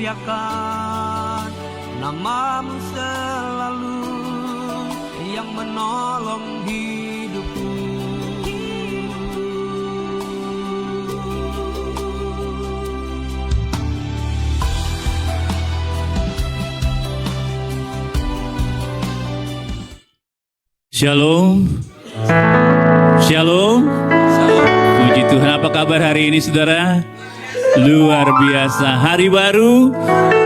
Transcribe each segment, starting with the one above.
muliakan nama-Mu selalu yang menolong hidupku. Shalom. Shalom. Puji Tuhan, apa kabar hari ini saudara? Luar biasa, hari baru,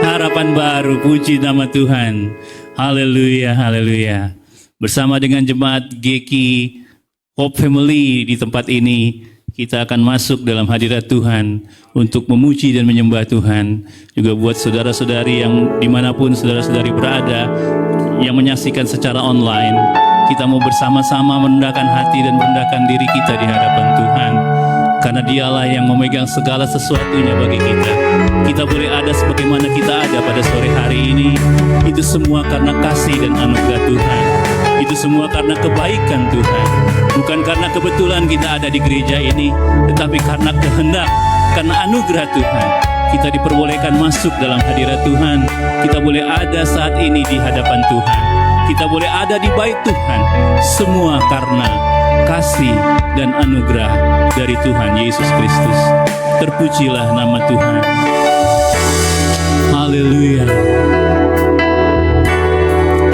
harapan baru, puji nama Tuhan. Haleluya, haleluya. Bersama dengan jemaat GK Hope Family di tempat ini, kita akan masuk dalam hadirat Tuhan untuk memuji dan menyembah Tuhan. Juga buat saudara-saudari yang dimanapun saudara-saudari berada, yang menyaksikan secara online, kita mau bersama-sama merendahkan hati dan merendahkan diri kita di hadapan Tuhan. Karena Dialah yang memegang segala sesuatunya bagi kita. Kita boleh ada sebagaimana kita ada pada sore hari ini. Itu semua karena kasih dan anugerah Tuhan. Itu semua karena kebaikan Tuhan. Bukan karena kebetulan kita ada di gereja ini, tetapi karena kehendak, karena anugerah Tuhan. Kita diperbolehkan masuk dalam hadirat Tuhan. Kita boleh ada saat ini di hadapan Tuhan. Kita boleh ada di bait Tuhan. Semua karena kasih dan anugerah dari Tuhan Yesus Kristus. Terpujilah nama Tuhan. Haleluya.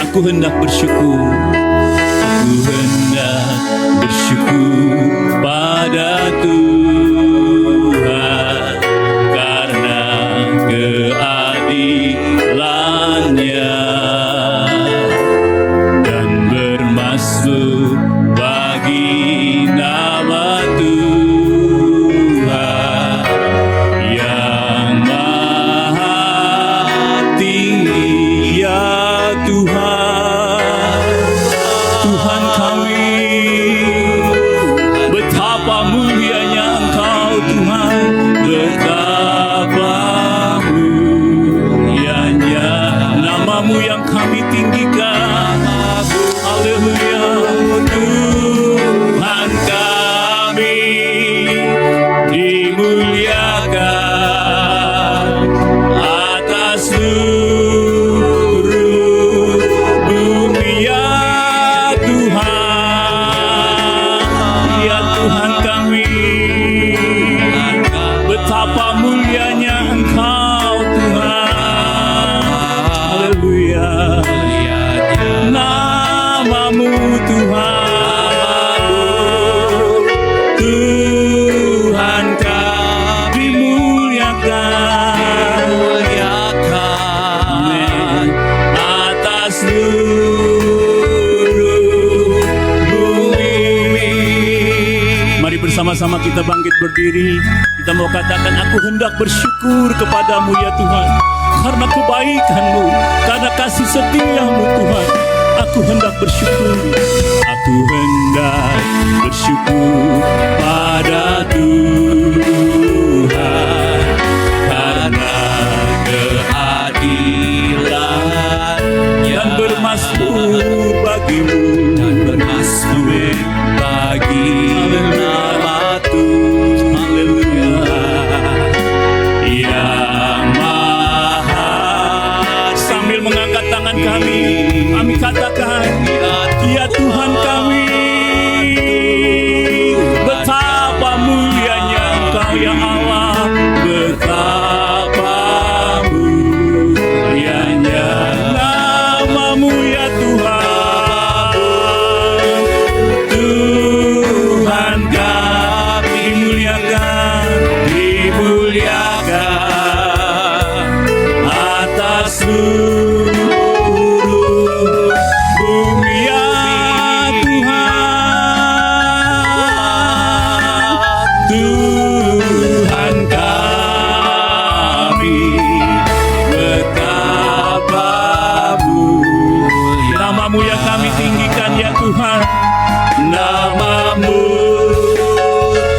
Aku hendak bersyukur. Aku hendak bersyukur pada Tuhan karena keadilan-Nya dan bermaksud bagi nama Tuhan yang maha tinggi, ya Tuhan, Tuhan kami. Betapa mulianya Engkau Tuhan, betapa mulianya nama-Mu yang kami tinggikan. Haleluya. Tuhan kami dimuliakan atas seluruh bumi, ya Tuhan. Ya Tuhan kami, betapa mulianya Engkau Tuhan. Haleluya. Nama-Mu Tuhan, Tuhan kami muliakan atas seluruh bumi. Mari bersama-sama kita bangkit berdiri. Kita mau katakan, aku hendak bersyukur kepadamu ya Tuhan, karena kebaikan-Mu, karena kasih setia-Mu Tuhan. Aku hendak bersyukur. Aku hendak bersyukur pada Tuhan karena keadilan-Nya dan bermasmur bagi-Mu, dan bermasmur bagi nama Tuhan. Haleluya. Yang maha, sambil mengangkat tangan kami katakan, ya Tuhan kami, betapa mulianya Engkau ya Allah, betapa mulianya nama-Mu ya Tuhan. Tuhan kami dimuliakan atas nama-Mu yang kami tinggikan ya Tuhan. Nama-Mu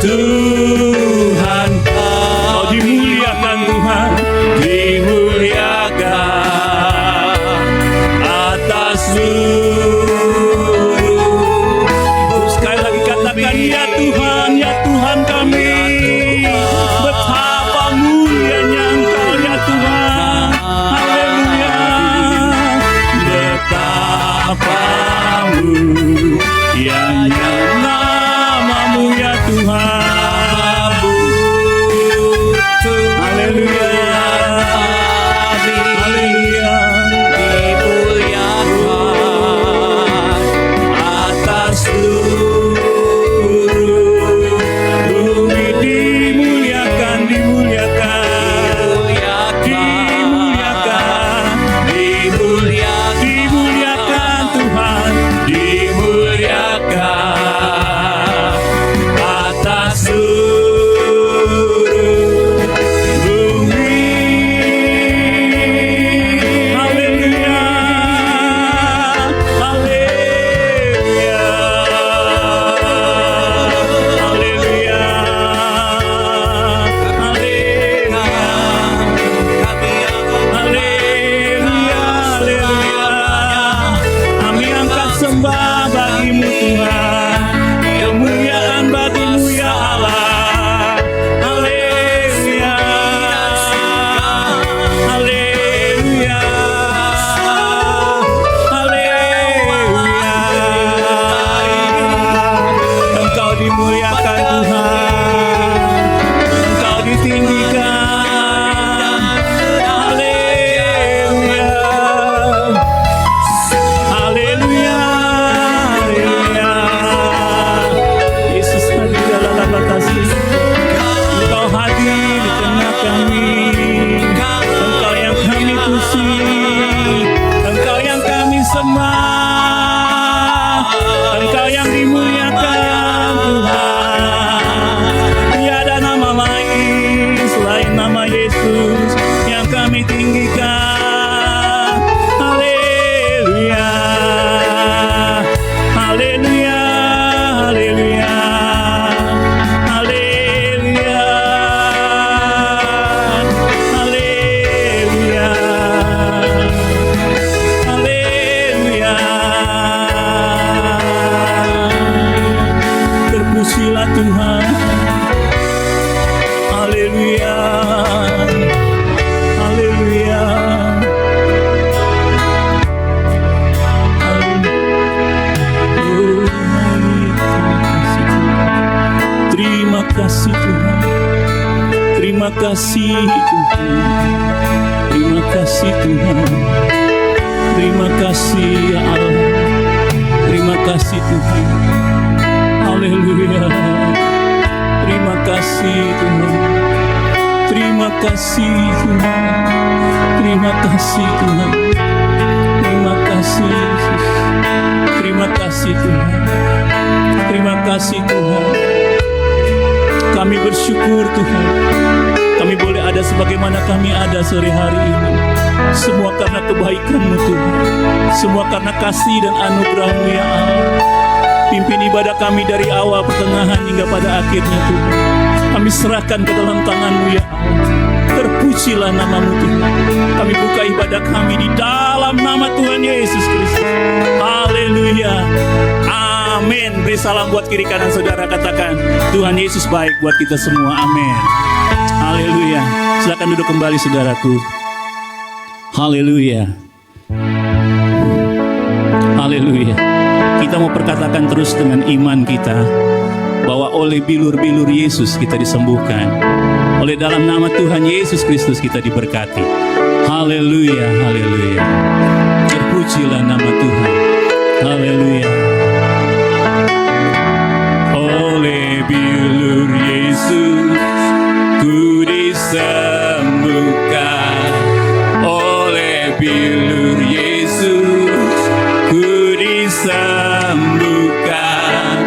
Tuhan, Kau dimuliakan Tuhan, dimuliakan atas seluruh. Sekali lagi katakan, ya Tuhan kami, betapa mulianya Engkau ya Tuhan. Terpujilah Tuhan. Haleluya. Haleluya. Terima kasih Tuhan. Terima kasih Tuhan. Terima kasih Tuhan. Terima kasih ya Allah. Terima kasih Tuhan. Haleluya. Terima kasih Tuhan. Terima kasih Tuhan. Terima kasih Tuhan. Terima kasih Yesus. Terima kasih Tuhan. Terima kasih Tuhan. Kami bersyukur Tuhan. Kami boleh ada sebagaimana kami ada sore hari ini. Semua karena kebaikan-Mu Tuhan. Semua karena kasih dan anugerah-Mu ya Allah. Pimpin ibadah kami dari awal, pertengahan hingga pada akhirnya Tuhan. Kami serahkan ke dalam tangan-Mu ya Allah. Terpujilah nama-Mu Tuhan. Kami buka ibadah kami di dalam nama Tuhan Yesus Kristus. Haleluya. Amin. Beri salam buat kiri kanan saudara, katakan Tuhan Yesus baik buat kita semua. Amin. Haleluya. Silakan duduk kembali saudaraku. Haleluya. Haleluya. Kita mau perkatakan terus dengan iman kita bahwa oleh bilur-bilur Yesus kita disembuhkan. Oleh dalam nama Tuhan Yesus Kristus kita diberkati. Haleluya. Haleluya. Terpujilah nama Tuhan. Haleluya. Oleh bilur Yesus ku disembuhkan. Oleh bilur Yesus ku disembuhkan.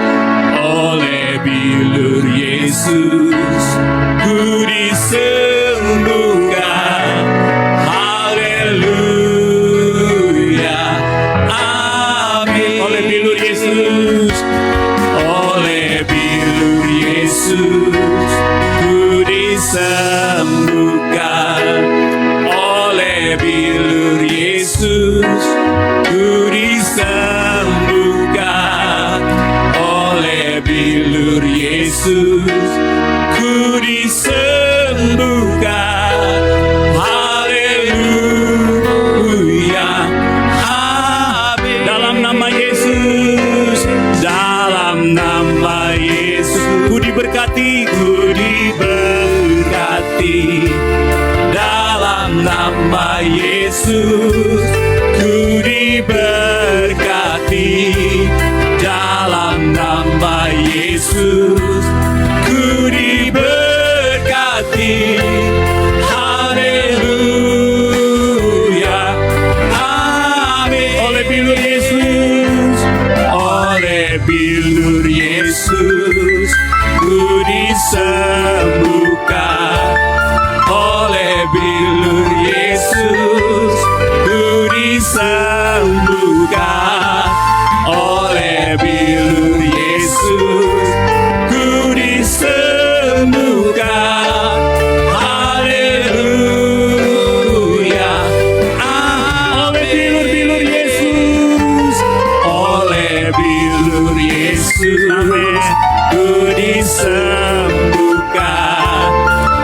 Oleh bilur Yesus ku disembuhkan. Haleluya. Amin. Oleh bilur Yesus. Oleh bilur Yesus ku disembuhkan. Oleh bilur Yesus ku disembuhkan. Oleh bilur Yesus ku disembuhkan. Haleluya. Amin. Dalam nama Yesus. Dalam nama Yesus ku diberkati, ku diberkati. Dalam nama Yesus ku diberkati. Dalam nama Yesus ku diberkati. Haleluya. Amin. Oleh bilur Yesus. Oleh bilur Yesus ku disembuhkan. Oleh bilur Yesus ku disembuhkan. Oleh bilur Yesus ku disembuhkan. Haleluya. Oleh bilur Yesus. Oleh bilur Yesus ku disembuhkan.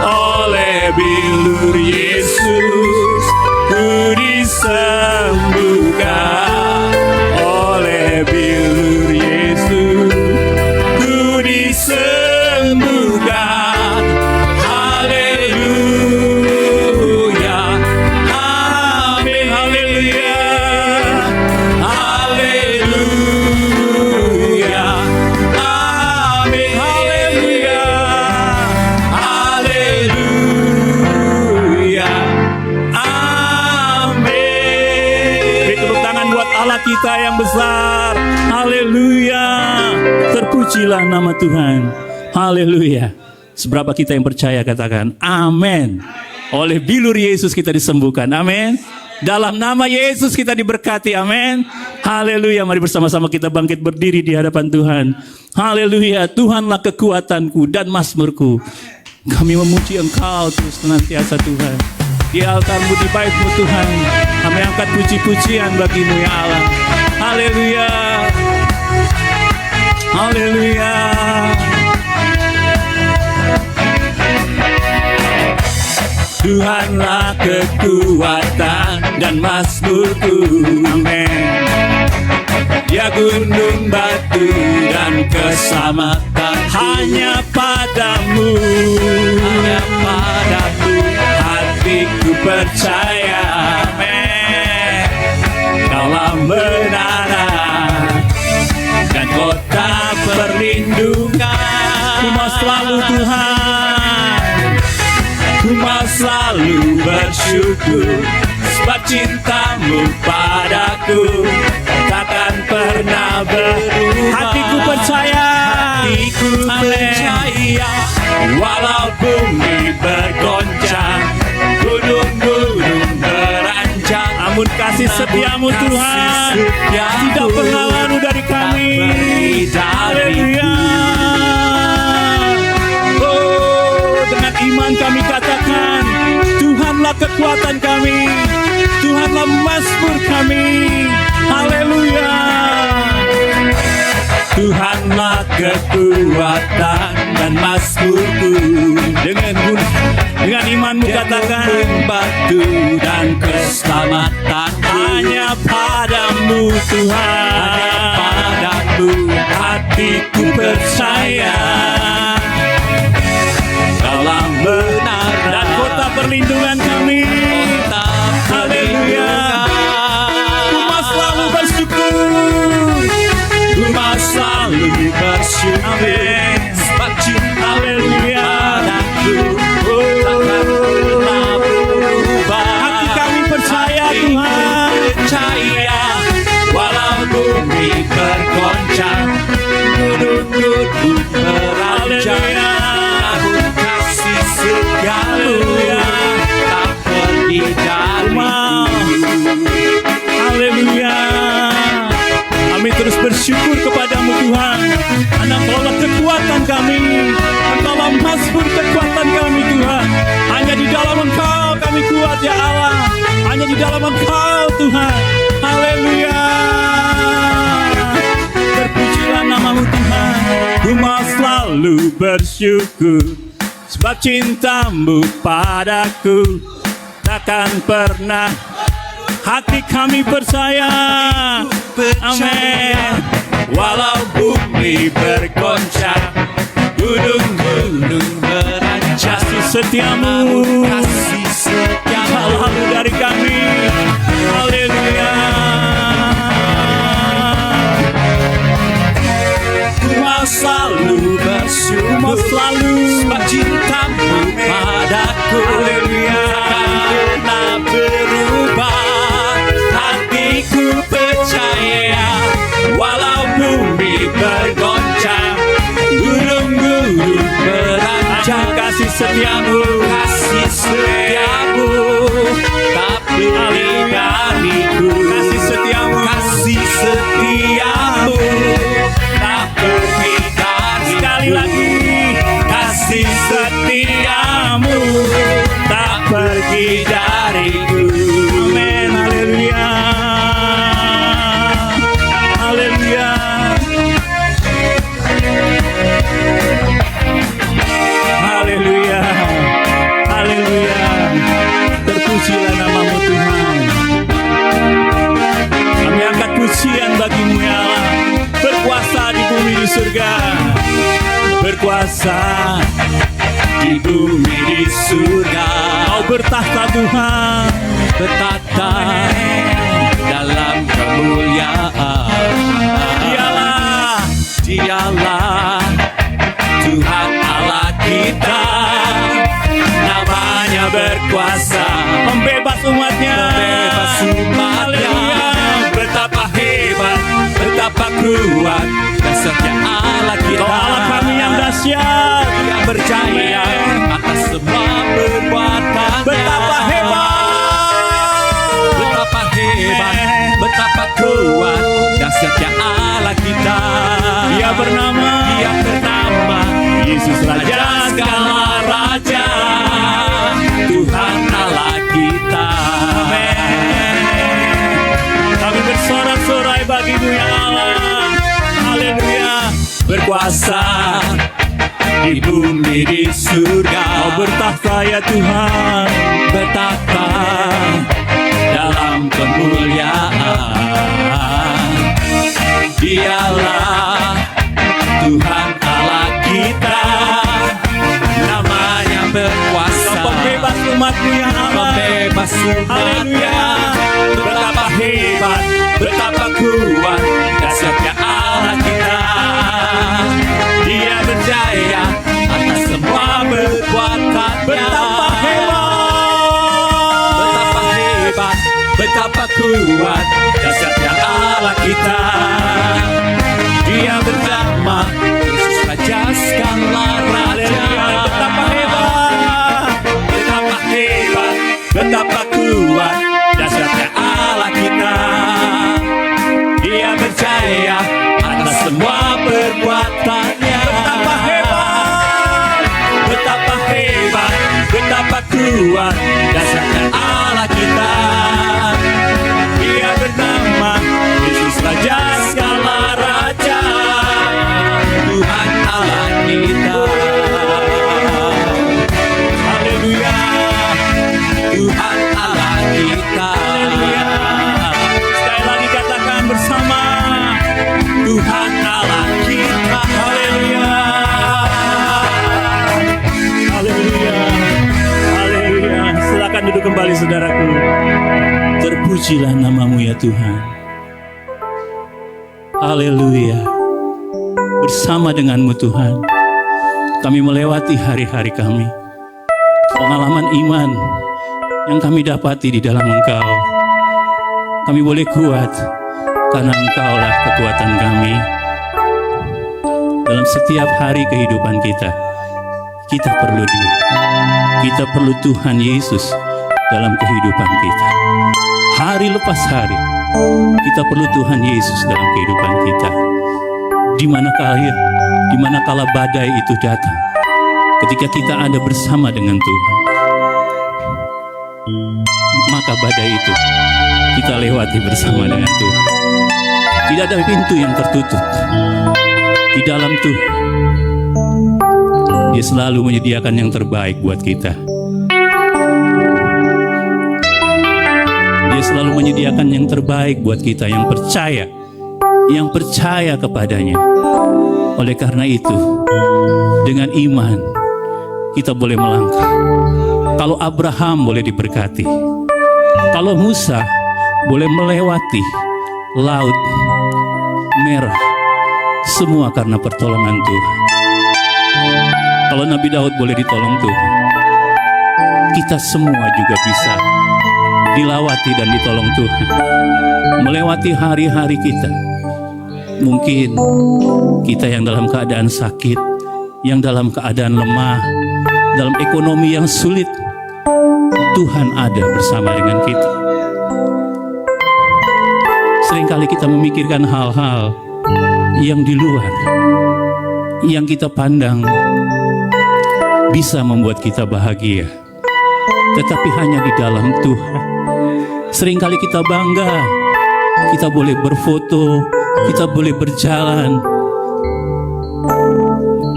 Oleh bilur Yesus ku disembuhkan. Oleh bilur Yesus ku disembuhkan. Haleluya. Amin. Haleluya. Haleluya. Amin. Haleluya. Haleluya. Amin. Beri tepuk tangan buat Allah kita yang besar. Haleluya. Terpujilah nama Tuhan. Haleluya. Seberapa kita yang percaya katakan amin. Oleh bilur Yesus kita disembuhkan. Amin. Dalam nama Yesus kita diberkati. Amin. Haleluya. Mari bersama-sama kita bangkit berdiri di hadapan Tuhan. Haleluya. Tuhanlah kekuatanku dan mazmurku. Kami memuji Engkau terus senantiasa Tuhan. Di altar-Mu, di bait-Mu Tuhan. Kami angkat puji-pujian bagi-Mu ya Allah. Haleluya. Haleluya. Tuhanlah kekuatan dan mazmurku. Amin. Ya gunung, batu, dan keselamatan hanya padamu. Hanya padamu hatiku percaya. Amin. Kaulah menara dan kota perlindungan. Ku mau selalu Tuhan, ku mau selalu bersyukur, sebab cintamu padaku takkan pernah berubah. Hatiku percaya, hatiku percaya, walau bumi bergoncang, gunung-gunung beranjak, namun kasih setiamu Tuhan tidak pernah lalu dari kami. Haleluya. Oh, dengan iman kami katakan, Tuhanlah kekuatan kami, Tuhanlah mazmur kami. Haleluya. Tuhanlah kekuatan dan mazmurku. Dengan imanmu katakan, batu dan keselamatan hanya padamu Tuhan. Hanya padamu hatiku percaya. Kaulah menara dan kota perlindungan kami. Haleluya. Ku mau selalu bersyukur, ku mau selalu bersyukur. Amin. Sebab cinta padaku takkan pernah berubah. Hati kami percaya Tuhan, percaya, walau bumi bergoncang, gunung-gunung beranjak, namun kasih setiamu tak pergi dariku. Haleluya. Kami terus bersyukur kepadamu Tuhan, karena Engkaulah kekuatan kami, Engkaulah mazmur kekuatan kami Tuhan. Hanya di dalam Engkau kami kuat ya Allah, hanya di dalam Engkau Tuhan. Haleluya. Terpujilah namamu Tuhan. Ku mau selalu bersyukur, sebab cintamu padaku takkan pernah. Hati kami percaya, amin. Walau bumi bergoncang, gunung-gunung beranjak, kasih setiamu selalu dari kami. Haleluya. Ku mau selalu bersyukur, mau selalu sebab cintamu padaku. Haleluya. Tak berubah. Hatiku percaya, walau bumi bergoncang, gunung-gunung beranjak, kasih setiamu tak pergi dariku. Kasih setiamu tak pergi dariku. Sekali lagi, kasih setiamu tak pergi dariku. Amin. Haleluya. Haleluya. Haleluya. Haleluya. Terpujilah namamu Tuhan. Kami angkat pujian bagimu ya Allah, berkuasa di bumi di surga, berkuasa di bumi di surga. Kau bertahta Tuhan, bertahta dalam kemuliaan. Dialah Tuhan Allah kita, namanya berkuasa, membebas umatnya. Betapa hebat, betapa kuat dan setia Allah kita. Allah kami yang dahsyat, yang berjaya atas semua perbuatan. Betapa hebat, betapa kuat dan setia Allah kita. Dia bernama Yesus Raja segala raja, Tuhan Allah kita. Kami bersorak-sorai bagimu ya Allah. Haleluya. Berkuasa di bumi di surga. Kau bertahta ya Tuhan, bertahta dalam kemuliaan. Dialah Tuhan Allah kita, namanya berkuasa. Kau pembebas umat-Mu ya Allah, pembebas umat-Nya. Betapa hebat, betapa kuat dahsyatnya Allah kita. Dia berjaya atas semua perbuatannya. Betapa hebat, betapa hebat, betapa kuat dahsyatnya Allah kita. Dia bernama Yesus Raja segala raja. Betapa hebat, betapa hebat, betapa kuat dahsyatnya Allah kita. Dia berjaya atas semua perbuatannya. Betapa hebat, betapa hebat, betapa kuat dahsyatnya Allah kita. Dia bernama Yesus Raja segala raja, Tuhan Allah kita. Haleluya, Tuhan Allah kita. Haleluya. Sekali lagi katakan bersama, Tuhan Allah kita. Haleluya, haleluya, haleluya. Silakan duduk kembali saudaraku. Terpujilah nama-Mu ya Tuhan. Haleluya. Bersama dengan-Mu Tuhan, kami melewati hari-hari kami. Pengalaman iman yang kami dapati di dalam Engkau. Kami boleh kuat karena Engkaulah kekuatan kami. Dalam setiap hari kehidupan kita, kita perlu Dia. Kita perlu Tuhan Yesus dalam kehidupan kita. Hari lepas hari, kita perlu Tuhan Yesus dalam kehidupan kita. Di manakala badai itu datang, ketika kita ada bersama dengan Tuhan, maka badai itu kita lewati bersama dengan Tuhan. Tidak ada pintu yang tertutup di dalam Tuhan. Dia selalu menyediakan yang terbaik buat kita. Dia selalu menyediakan yang terbaik buat kita yang percaya kepadanya. Oleh karena itu, dengan iman kita boleh melangkah. Kalau Abraham boleh diberkati, kalau Musa boleh melewati laut merah, semua karena pertolongan Tuhan. Kalau Nabi Daud boleh ditolong Tuhan, kita semua juga bisa dilawati dan ditolong Tuhan. Melewati hari-hari kita. Mungkin kita yang dalam keadaan sakit, yang dalam keadaan lemah, dalam ekonomi yang sulit, Tuhan ada bersama dengan kita. Seringkali kita memikirkan hal-hal yang di luar, yang kita pandang bisa membuat kita bahagia, tetapi hanya di dalam Tuhan. Seringkali kita bangga, kita boleh berfoto, kita boleh berjalan.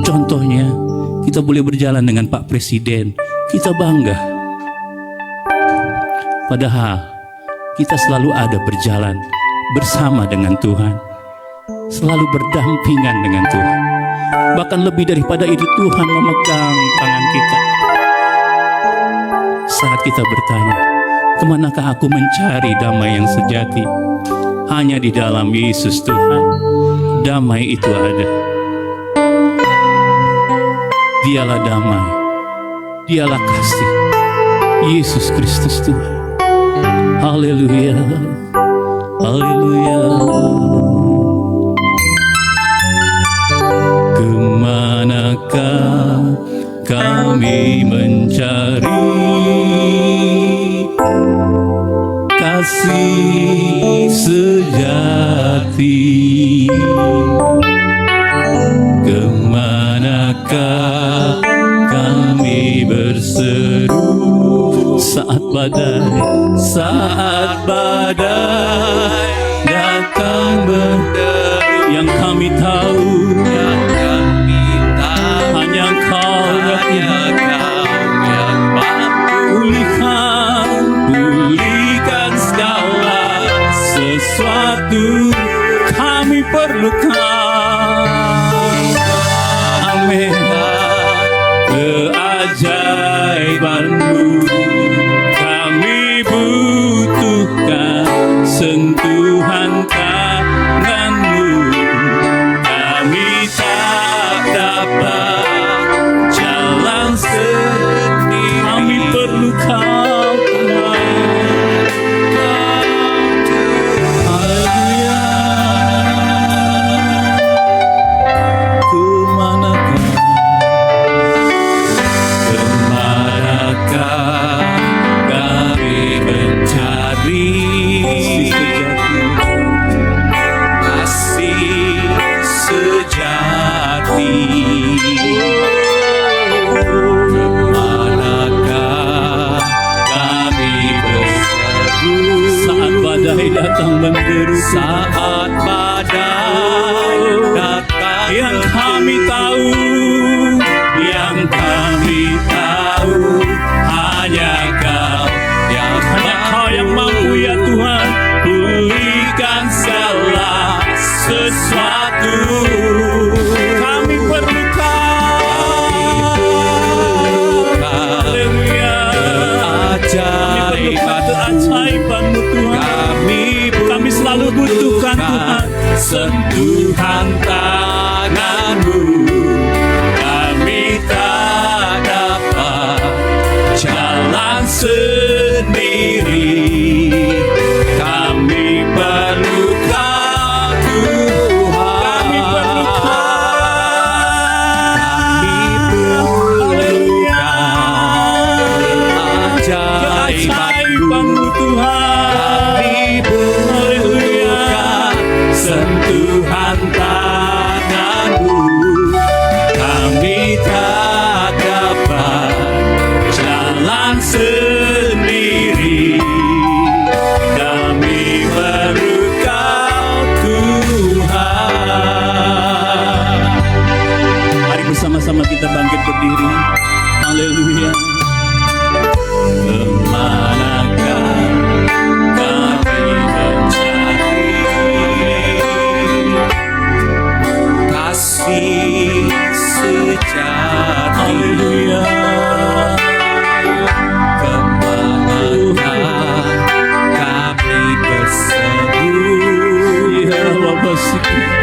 Contohnya, kita boleh berjalan dengan Pak Presiden, kita bangga. Padahal kita selalu ada berjalan bersama dengan Tuhan, selalu berdampingan dengan Tuhan. Bahkan lebih daripada itu, Tuhan memegang tangan kita. Saat kita bertanya, kemanakah aku mencari damai yang sejati? Hanya di dalam Yesus Tuhan, damai itu ada. Dialah damai, Dialah kasih, Yesus Kristus Tuhan. Haleluya, haleluya. Kemanakah kami mencari kasih sejati? Kemanakah kami berseru saat badai datang berderu? Yang kami tahu hanya sama-sama kita bangkit berdiri. Haleluya. Kemanakah kami mencari kasih sejati? Haleluya. Kemanakah kami bersembunyi? Ya Bapak,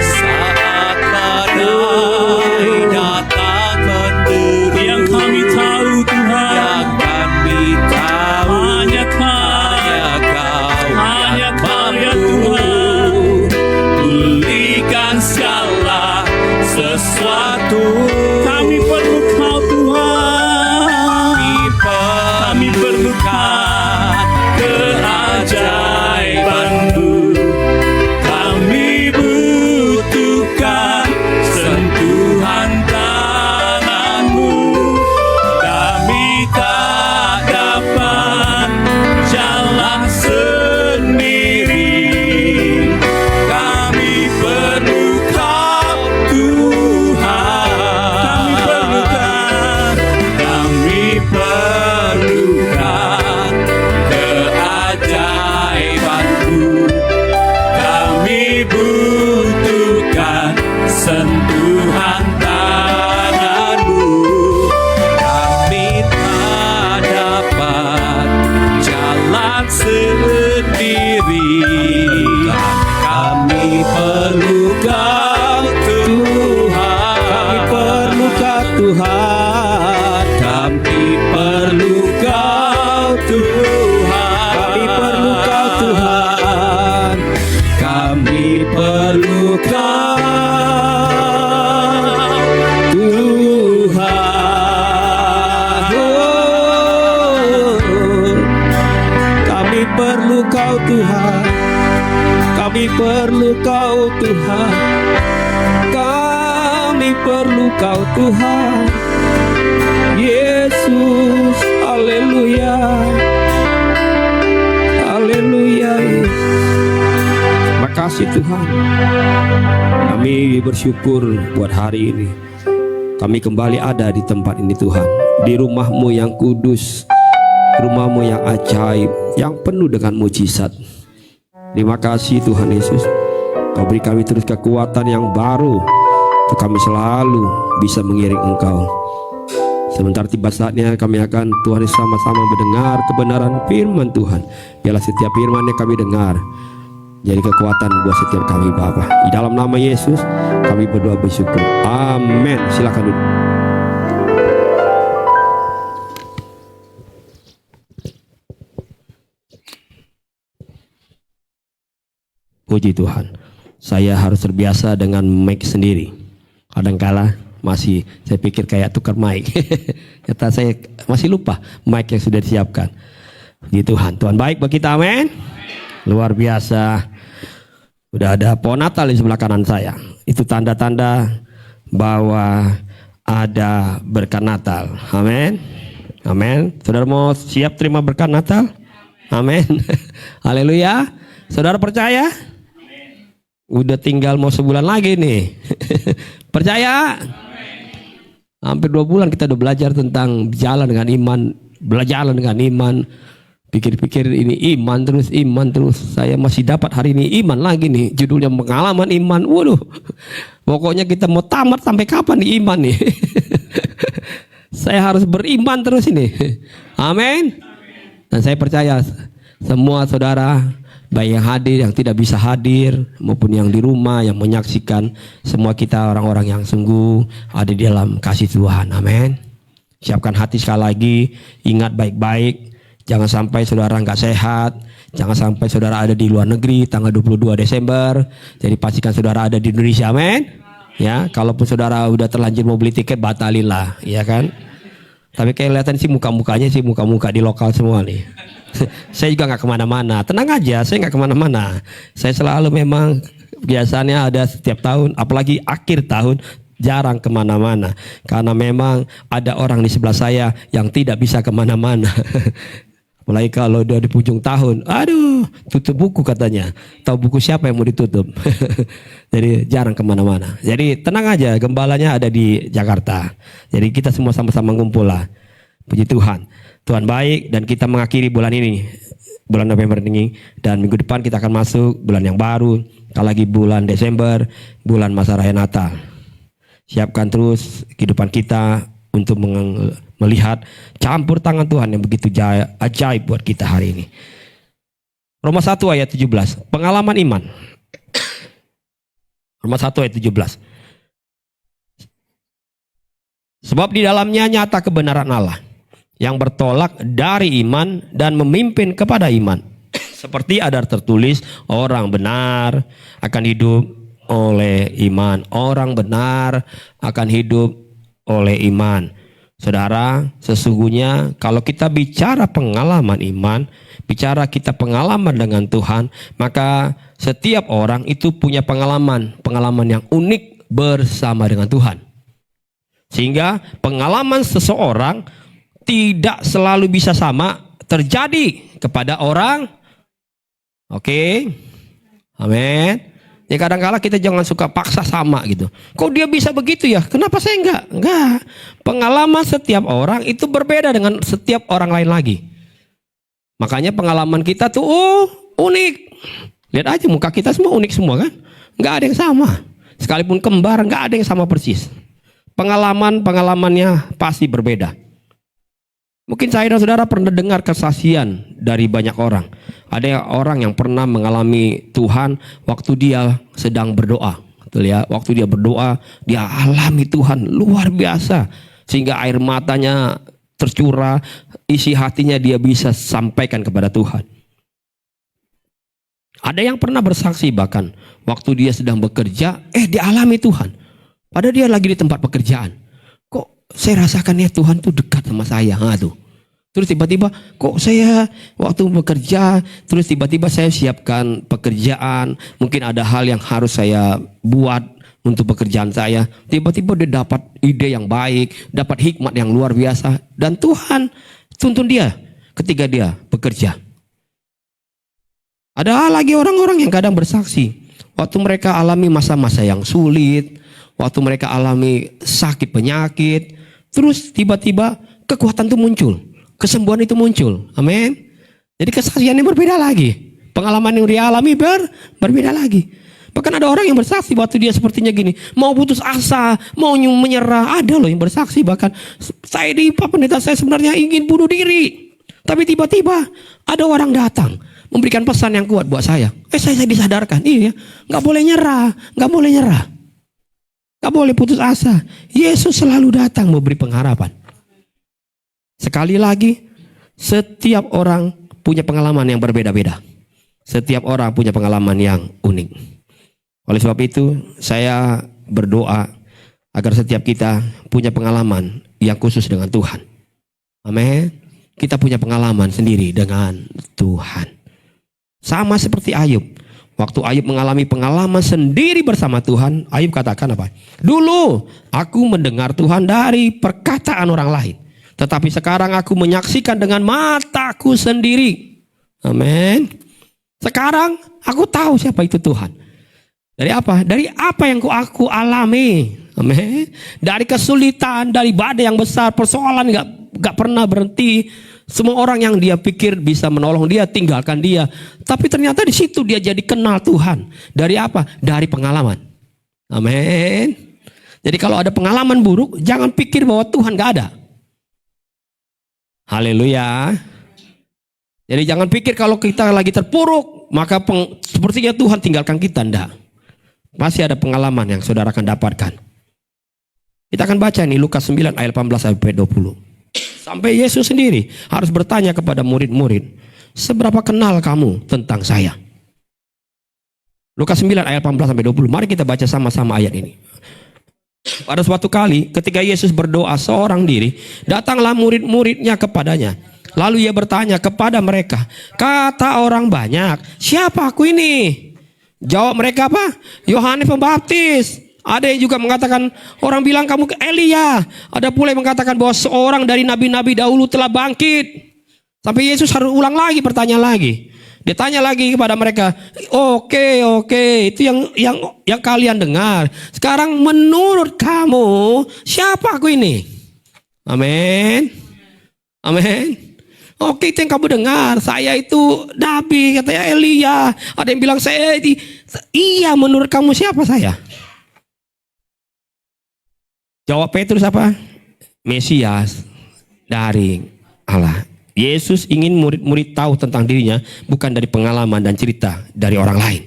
saat badai datang menderu, yang kami tahu Tuhan, yang kami tahu hanya Kau ya Tuhan, pulihkan segala sesuatu. Kami perlu Kau Tuhan, kami perlukan keajaiban-Mu. Kami butuhkan sentuhan tangan-Mu. Kami tak dapat jalan sendiri. Kami perlu Kau Tuhan. Kami perlukan keajaiban-Mu. Kami butuhkan sentuhan tangan-Mu. Kami tak dapat jalan sendiri. Kami perlu Kau Tuhan. Kami perlu Kau Tuhan. Kami perlu Kau Tuhan. Kami perlu Kau Tuhan. Kami perlu Kau Tuhan. Kami perlu Kau Tuhan. Kami perlu Kau Tuhan. Kami perlu Kau Tuhan. Yesus, haleluya. Haleluya. Makasih Tuhan. Kami bersyukur buat hari ini. Kami kembali ada di tempat ini Tuhan, di rumah-Mu yang kudus, rumah-Mu yang ajaib, yang penuh dengan mujizat. Terima kasih Tuhan Yesus. Kau beri kami terus kekuatan yang baru untuk kami selalu bisa mengiring Engkau. Sebentar tiba saatnya kami akan Tuhan sama-sama mendengar kebenaran firman Tuhan. Biarlah setiap firman yang kami dengar jadi kekuatan buat setiap kami Bapa. Di dalam nama Yesus kami berdoa bersyukur. Amin. Silakan duduk. Puji Tuhan. Saya harus terbiasa dengan mic sendiri. Kadangkala masih saya pikir kayak tukar mic. Kata saya masih lupa mic yang sudah disiapkan. Puji Tuhan. Tuhan baik bagi kita. Amin. Luar biasa. Udah ada pohon Natal di sebelah kanan saya. Itu tanda-tanda bahwa ada berkat Natal. Amin. Amin. Saudara mau siap terima berkat Natal? Amin. Haleluya. Saudara percaya? Udah tinggal mau sebulan lagi nih. Percaya? Hampir 2 bulan kita udah belajar tentang jalan dengan iman. Belajar dengan iman. Pikir-pikir ini iman terus. Saya masih dapat hari ini iman lagi nih. Judulnya pengalaman iman. Waduh. Pokoknya kita mau tamat sampai kapan nih iman nih. Saya harus beriman terus ini. Amin. Dan saya percaya semua saudara, baik yang hadir, yang tidak bisa hadir, maupun yang di rumah, yang menyaksikan, semua kita orang-orang yang sungguh ada di dalam kasih Tuhan. Amin. Siapkan hati sekali lagi. Ingat baik-baik. Jangan sampai saudara nggak sehat. Jangan sampai saudara ada di luar negeri tanggal 22 Desember. Jadi pastikan saudara ada di Indonesia. Amin. Ya, kalaupun saudara udah terlanjur mau beli tiket, batalin lah, ya kan? Tapi kelihatan sih muka-mukanya sih muka-muka di lokal semua nih. Saya juga nggak kemana-mana. Tenang aja, saya nggak kemana-mana. Saya selalu memang biasanya ada setiap tahun, apalagi akhir tahun, jarang kemana-mana. Karena memang ada orang di sebelah saya yang tidak bisa kemana-mana. Apalagi kalau udah di ujung tahun, aduh, tutup buku katanya. Tahu buku siapa yang mau ditutup? Jadi jarang kemana-mana. Jadi tenang aja, gembalanya ada di Jakarta. Jadi kita semua sama-sama ngumpul lah. Puji Tuhan. Tuhan baik, dan kita mengakhiri bulan ini, bulan November ini, dan minggu depan kita akan masuk bulan yang baru. Kalau lagi bulan Desember, bulan masa raya Natal. Siapkan terus kehidupan kita untuk melihat campur tangan Tuhan yang begitu ajaib buat kita hari ini. Roma 1 ayat 17, pengalaman iman. Roma 1 ayat 17. Sebab di dalamnya nyata kebenaran Allah yang bertolak dari iman dan memimpin kepada iman. Seperti ada tertulis, orang benar akan hidup oleh iman. Orang benar akan hidup oleh iman. Saudara, sesungguhnya kalau kita bicara pengalaman iman, bicara kita pengalaman dengan Tuhan, maka setiap orang itu punya pengalaman yang unik bersama dengan Tuhan. Sehingga pengalaman seseorang tidak selalu bisa sama terjadi kepada orang. Oke. Amin. Ya kadang-kala kita jangan suka paksa sama gitu. Kok dia bisa begitu ya? Kenapa saya enggak? Enggak. Pengalaman setiap orang itu berbeda dengan setiap orang lain lagi. Makanya pengalaman kita tuh unik. Lihat aja muka kita semua unik semua kan? Enggak ada yang sama. Sekalipun kembar enggak ada yang sama persis. Pengalamannya pasti berbeda. Mungkin saya dan saudara pernah dengar kesaksian dari banyak orang. Ada orang yang pernah mengalami Tuhan waktu dia sedang berdoa. Betul ya? Waktu dia berdoa, dia alami Tuhan luar biasa. Sehingga air matanya tercurah, isi hatinya dia bisa sampaikan kepada Tuhan. Ada yang pernah bersaksi bahkan waktu dia sedang bekerja, dia alami Tuhan. Padahal dia lagi di tempat pekerjaan. Kok saya rasakan ya Tuhan tuh dekat sama saya. Tuh. Terus tiba-tiba kok saya waktu bekerja, terus tiba-tiba saya siapkan pekerjaan. Mungkin ada hal yang harus saya buat untuk pekerjaan saya. Tiba-tiba dia dapat ide yang baik, dapat hikmat yang luar biasa. Dan Tuhan tuntun dia ketika dia bekerja. Ada lagi orang-orang yang kadang bersaksi. Waktu mereka alami masa-masa yang sulit, waktu mereka alami sakit penyakit, terus tiba-tiba kekuatan itu muncul. Kesembuhan itu muncul. Amin. Jadi kesaksiannya berbeda lagi. Pengalaman yang dia alami berbeda lagi. Bahkan ada orang yang bersaksi waktu dia sepertinya gini. Mau putus asa, mau menyerah. Ada loh yang bersaksi bahkan. Saya di Pak Pendeta saya sebenarnya ingin bunuh diri. Tapi tiba-tiba ada orang datang. Memberikan pesan yang kuat buat saya. Saya disadarkan. Iya, gak boleh nyerah. Gak boleh nyerah. Gak boleh putus asa. Yesus selalu datang memberi pengharapan. Sekali lagi, setiap orang punya pengalaman yang berbeda-beda. Setiap orang punya pengalaman yang unik. Oleh sebab itu, saya berdoa agar setiap kita punya pengalaman yang khusus dengan Tuhan. Amin. Kita punya pengalaman sendiri dengan Tuhan. Sama seperti Ayub. Waktu Ayub mengalami pengalaman sendiri bersama Tuhan, Ayub katakan apa? Dulu aku mendengar Tuhan dari perkataan orang lain. Tetapi sekarang aku menyaksikan dengan mataku sendiri. Amin. Sekarang aku tahu siapa itu Tuhan. Dari apa? Dari apa yang aku alami. Amin. Dari kesulitan, dari badai yang besar, persoalan gak pernah berhenti. Semua orang yang dia pikir bisa menolong dia, tinggalkan dia. Tapi ternyata di situ dia jadi kenal Tuhan. Dari apa? Dari pengalaman. Amin. Jadi kalau ada pengalaman buruk, jangan pikir bahwa Tuhan gak ada. Haleluya. Jadi jangan pikir kalau kita lagi terpuruk, maka sepertinya Tuhan tinggalkan kita. Enggak. Masih ada pengalaman yang saudara akan dapatkan. Kita akan baca nih Lukas 9 ayat 18 sampai 20. Sampai Yesus sendiri harus bertanya kepada murid-murid, seberapa kenal kamu tentang saya? Lukas 9 ayat 18 sampai 20. Mari kita baca sama-sama ayat ini. Pada suatu kali ketika Yesus berdoa seorang diri, datanglah murid-muridnya kepadanya. Lalu ia bertanya kepada mereka, kata orang banyak, siapa aku ini? Jawab mereka apa? Yohanes Pembaptis. Ada yang juga mengatakan, orang bilang kamu Elia. Ada pula yang mengatakan bahwa seorang dari nabi-nabi dahulu telah bangkit. Sampai Yesus harus ulang lagi, pertanyaan lagi. Dia tanya lagi kepada mereka, oke, itu yang kalian dengar. Sekarang menurut kamu siapa aku ini? Amin. Oke, itu yang kamu dengar. Saya itu Nabi, katanya Elia. Ada yang bilang saya iya, menurut kamu siapa saya? Jawab Petrus apa? Mesias dari Allah. Yesus ingin murid-murid tahu tentang dirinya bukan dari pengalaman dan cerita dari orang lain,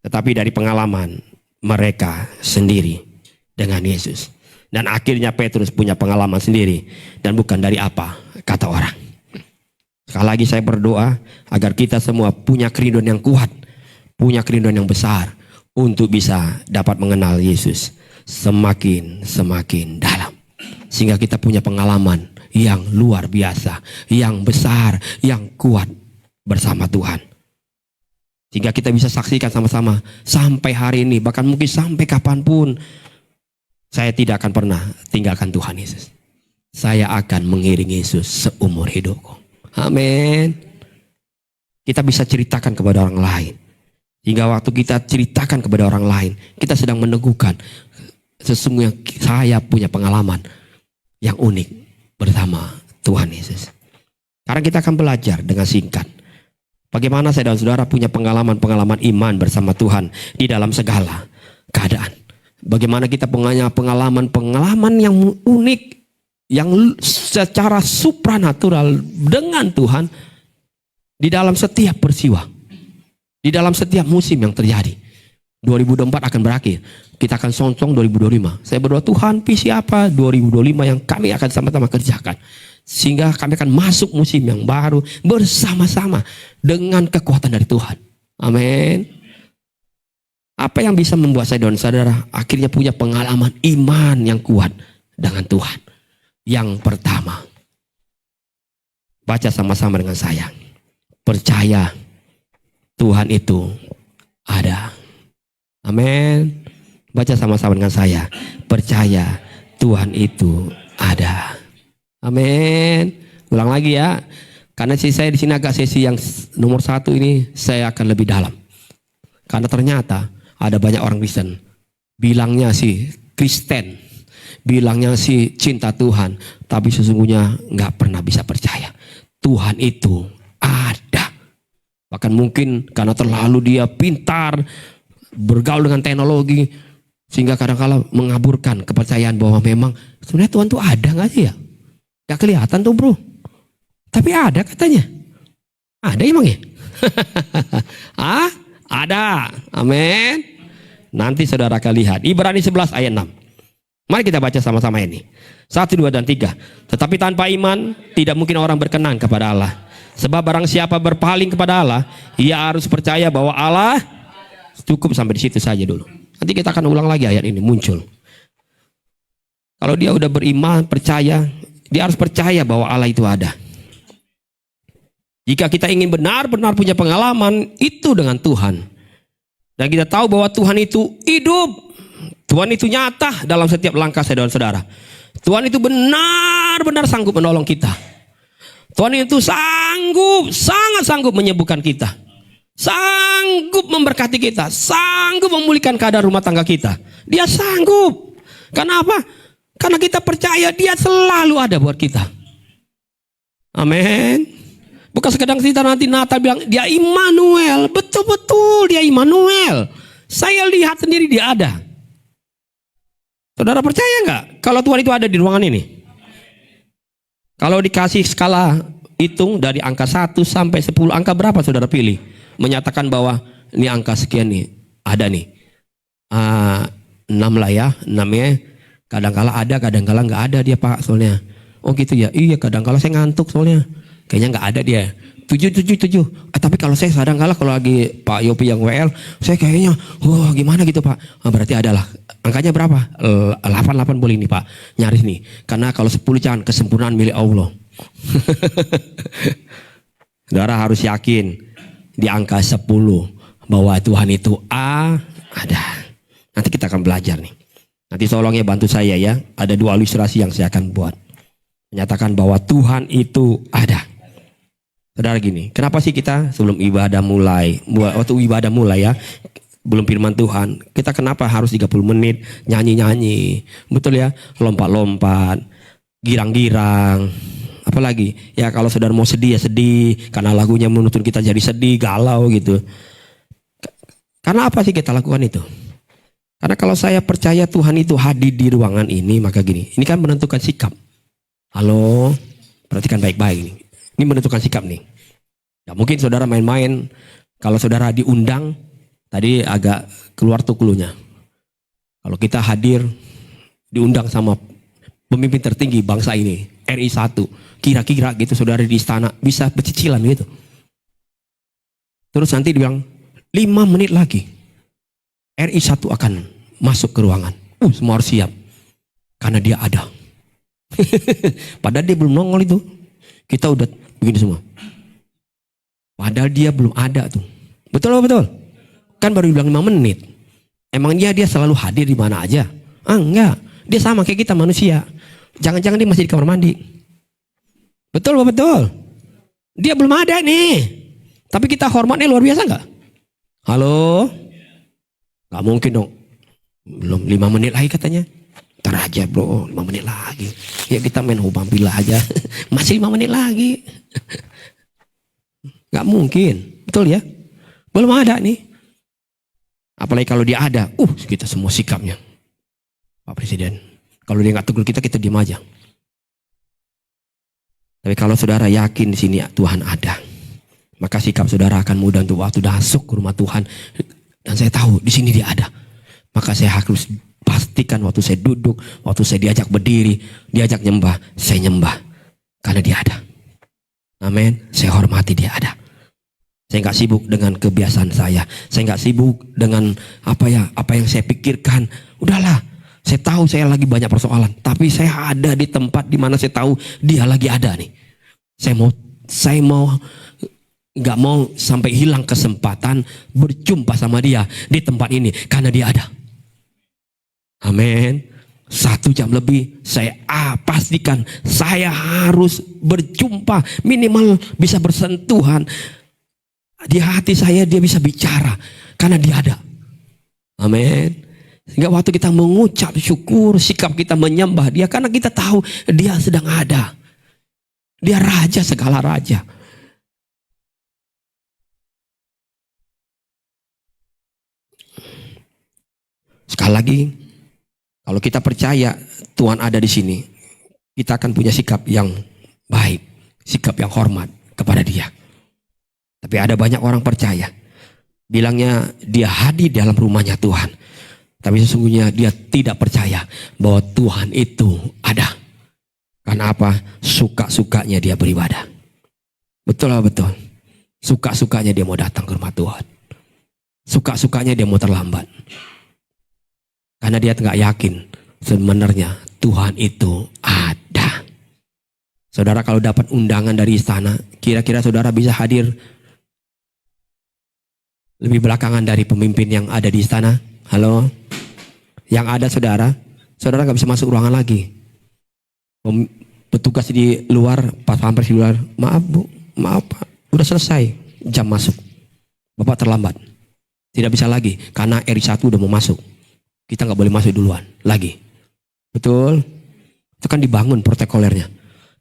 tetapi dari pengalaman mereka sendiri dengan Yesus. Dan akhirnya Petrus punya pengalaman sendiri dan bukan dari apa kata orang. Sekali lagi saya berdoa agar kita semua punya kerinduan yang kuat, punya kerinduan yang besar untuk bisa dapat mengenal Yesus semakin dalam, sehingga kita punya pengalaman yang luar biasa, yang besar, yang kuat bersama Tuhan. Sehingga kita bisa saksikan sama-sama sampai hari ini, bahkan mungkin sampai kapanpun, saya tidak akan pernah tinggalkan Tuhan Yesus. Saya akan mengiringi Yesus seumur hidupku. Amin. Kita bisa ceritakan kepada orang lain. Hingga waktu kita ceritakan kepada orang lain, kita sedang meneguhkan sesungguhnya saya punya pengalaman yang unik bersama Tuhan Yesus. Sekarang kita akan belajar dengan singkat bagaimana saya dan saudara punya pengalaman iman bersama Tuhan di dalam segala keadaan. Bagaimana kita punya pengalaman yang unik, yang secara supranatural dengan Tuhan di dalam setiap peristiwa, di dalam setiap musim yang terjadi. 2024 akan berakhir. Kita akan songsong 2025. Saya berdoa, Tuhan, visi apa 2025 yang kami akan sama-sama kerjakan, sehingga kami akan masuk musim yang baru bersama-sama dengan kekuatan dari Tuhan. Amin. Apa yang bisa membuat saya dan saudara akhirnya punya pengalaman iman yang kuat dengan Tuhan? Yang pertama, baca sama-sama dengan saya. Percaya Tuhan itu ada. Amin. Baca sama-sama dengan saya. Percaya Tuhan itu ada. Amin. Ulang lagi ya. Karena saya di sini agak sesi yang nomor 1 ini saya akan lebih dalam. Karena ternyata ada banyak orang Kristen bilangnya sih Kristen, bilangnya sih cinta Tuhan, tapi sesungguhnya nggak pernah bisa percaya Tuhan itu ada. Bahkan mungkin karena terlalu dia pintar bergaul dengan teknologi, sehingga kadang-kala mengaburkan kepercayaan bahwa memang sebenarnya Tuhan tuh ada nggak sih ya? Gak kelihatan tuh bro, tapi ada katanya. Ada emang ya? Ada. Amin. Nanti saudara akan lihat Ibrani 11 ayat 6. Mari kita baca sama-sama ini. 1, 2, dan 3. Tetapi tanpa iman tidak mungkin orang berkenan kepada Allah. Sebab barang siapa berpaling kepada Allah, ia harus percaya bahwa Allah. Cukup sampai di situ saja dulu. Nanti kita akan ulang lagi ayat ini muncul. Kalau dia udah beriman, percaya, dia harus percaya bahwa Allah itu ada. Jika kita ingin benar-benar punya pengalaman itu dengan Tuhan, dan kita tahu bahwa Tuhan itu hidup, Tuhan itu nyata dalam setiap langkah saya dan saudara. Tuhan itu benar-benar sanggup menolong kita. Tuhan itu sanggup, sangat sanggup menyembuhkan kita. Sanggup memberkati kita, sanggup memulihkan keadaan rumah tangga kita. Dia sanggup. Kenapa? Karena kita percaya dia selalu ada buat kita. Amin. Bukan sekedar kita nanti Natal bilang dia Immanuel. Betul-betul dia Immanuel. Saya lihat sendiri dia ada. Saudara percaya nggak kalau Tuhan itu ada di ruangan ini? Kalau dikasih skala hitung dari angka 1 sampai 10, angka berapa saudara pilih? Menyatakan bahwa ini angka sekian nih, ada nih 6 lah ya, 6 ya. Kadang-kala ada, kadang-kala nggak ada dia pak soalnya. Oh gitu ya, iya kadang-kala saya ngantuk soalnya. Kayaknya nggak ada dia. 7. Tapi kalau saya kadang-kala kalau lagi Pak Yopi yang WL, saya kayaknya, wah gimana gitu pak. Berarti adalah angkanya berapa? 8 boleh nih pak, nyaris nih. Karena kalau 10 jangan, kesempurnaan milik Allah. Saudara harus yakin di angka 10 bahwa Tuhan itu ada. Nanti kita akan belajar nih. Nanti tolong ya bantu saya ya. Ada 2 ilustrasi yang saya akan buat. Menyatakan bahwa Tuhan itu ada. Saudara gini, kenapa sih kita sebelum ibadah mulai, waktu ibadah mulai ya, belum firman Tuhan, kita kenapa harus 30 menit nyanyi-nyanyi, betul ya, lompat-lompat, girang-girang, apalagi ya kalau saudara mau sedih ya sedih, karena lagunya menuntun kita jadi sedih, galau gitu. Karena apa sih kita lakukan itu? Karena kalau saya percaya Tuhan itu hadir di ruangan ini, maka gini, ini kan menentukan sikap. Halo, perhatikan baik-baik ini. Ini menentukan sikap nih. Ya, mungkin saudara main-main. Kalau saudara diundang, tadi agak keluar tuh cluenya. Kalau kita hadir, diundang sama pemimpin tertinggi bangsa ini, RI 1. Kira-kira gitu saudara di istana bisa bercicilan gitu. Terus nanti dibilang, 5 menit lagi, RI 1 akan masuk ke ruangan. Semua harus siap. Karena dia ada. Padahal dia belum nongol itu. Kita udah begini semua. Padahal dia belum ada tuh. Betul betul. Kan baru bilang 5 menit. Emangnya dia selalu hadir di mana aja? Enggak. Dia sama kayak kita manusia. Jangan-jangan dia masih di kamar mandi. Betul betul. Dia belum ada nih. Tapi kita hormatnya luar biasa enggak? Halo? Gak mungkin dong. Belum 5 menit lagi katanya. Ntar aja bro, 5 menit lagi. Ya kita main hubang bila aja. Masih 5 menit lagi. Gak mungkin. Betul ya? Belum ada nih. Apalagi kalau dia ada. Kita semua sikapnya. Pak Presiden. Kalau dia gak tegur kita, kita diam aja. Tapi kalau saudara yakin di sini Tuhan ada. Maka sikap saudara akan mudah untuk waktu masuk ke rumah Tuhan. Dan saya tahu di sini dia ada. Maka saya harus pastikan waktu saya duduk, waktu saya diajak berdiri, diajak nyembah, saya nyembah. Karena dia ada. Amin. Saya hormati dia ada. Saya nggak sibuk dengan kebiasaan saya. Saya nggak sibuk dengan apa yang saya pikirkan. Udahlah. Saya tahu saya lagi banyak persoalan. Tapi saya ada di tempat di mana saya tahu dia lagi ada nih. Saya mau nggak mau sampai hilang kesempatan berjumpa sama dia di tempat ini. Karena dia ada. Amin. 1 jam lebih saya pastikan saya harus berjumpa, minimal bisa bersentuhan di hati saya, dia bisa bicara karena dia ada. Amin. Sehingga waktu kita mengucap syukur, sikap kita menyembah dia karena kita tahu dia sedang ada. Dia raja segala raja. Sekali lagi, kalau kita percaya Tuhan ada di sini, kita akan punya sikap yang baik, sikap yang hormat kepada dia. Tapi ada banyak orang percaya, bilangnya dia hadir dalam rumahnya Tuhan. Tapi sesungguhnya dia tidak percaya bahwa Tuhan itu ada. Karena apa? Suka-sukanya dia beribadah. Betul lah betul. Suka-sukanya dia mau datang ke rumah Tuhan. Suka-sukanya dia mau terlambat. Karena dia nggak yakin sebenarnya Tuhan itu ada. Saudara kalau dapat undangan dari istana, kira-kira saudara bisa hadir lebih belakangan dari pemimpin yang ada di istana? Halo? Yang ada saudara nggak bisa masuk ruangan lagi. Petugas di luar, pas pampres di luar, maaf bu, maaf pak, udah selesai jam masuk. Bapak terlambat. Tidak bisa lagi, karena RI 1 udah mau masuk. Kita nggak boleh masuk duluan lagi. Betul? Itu kan dibangun protokolernya.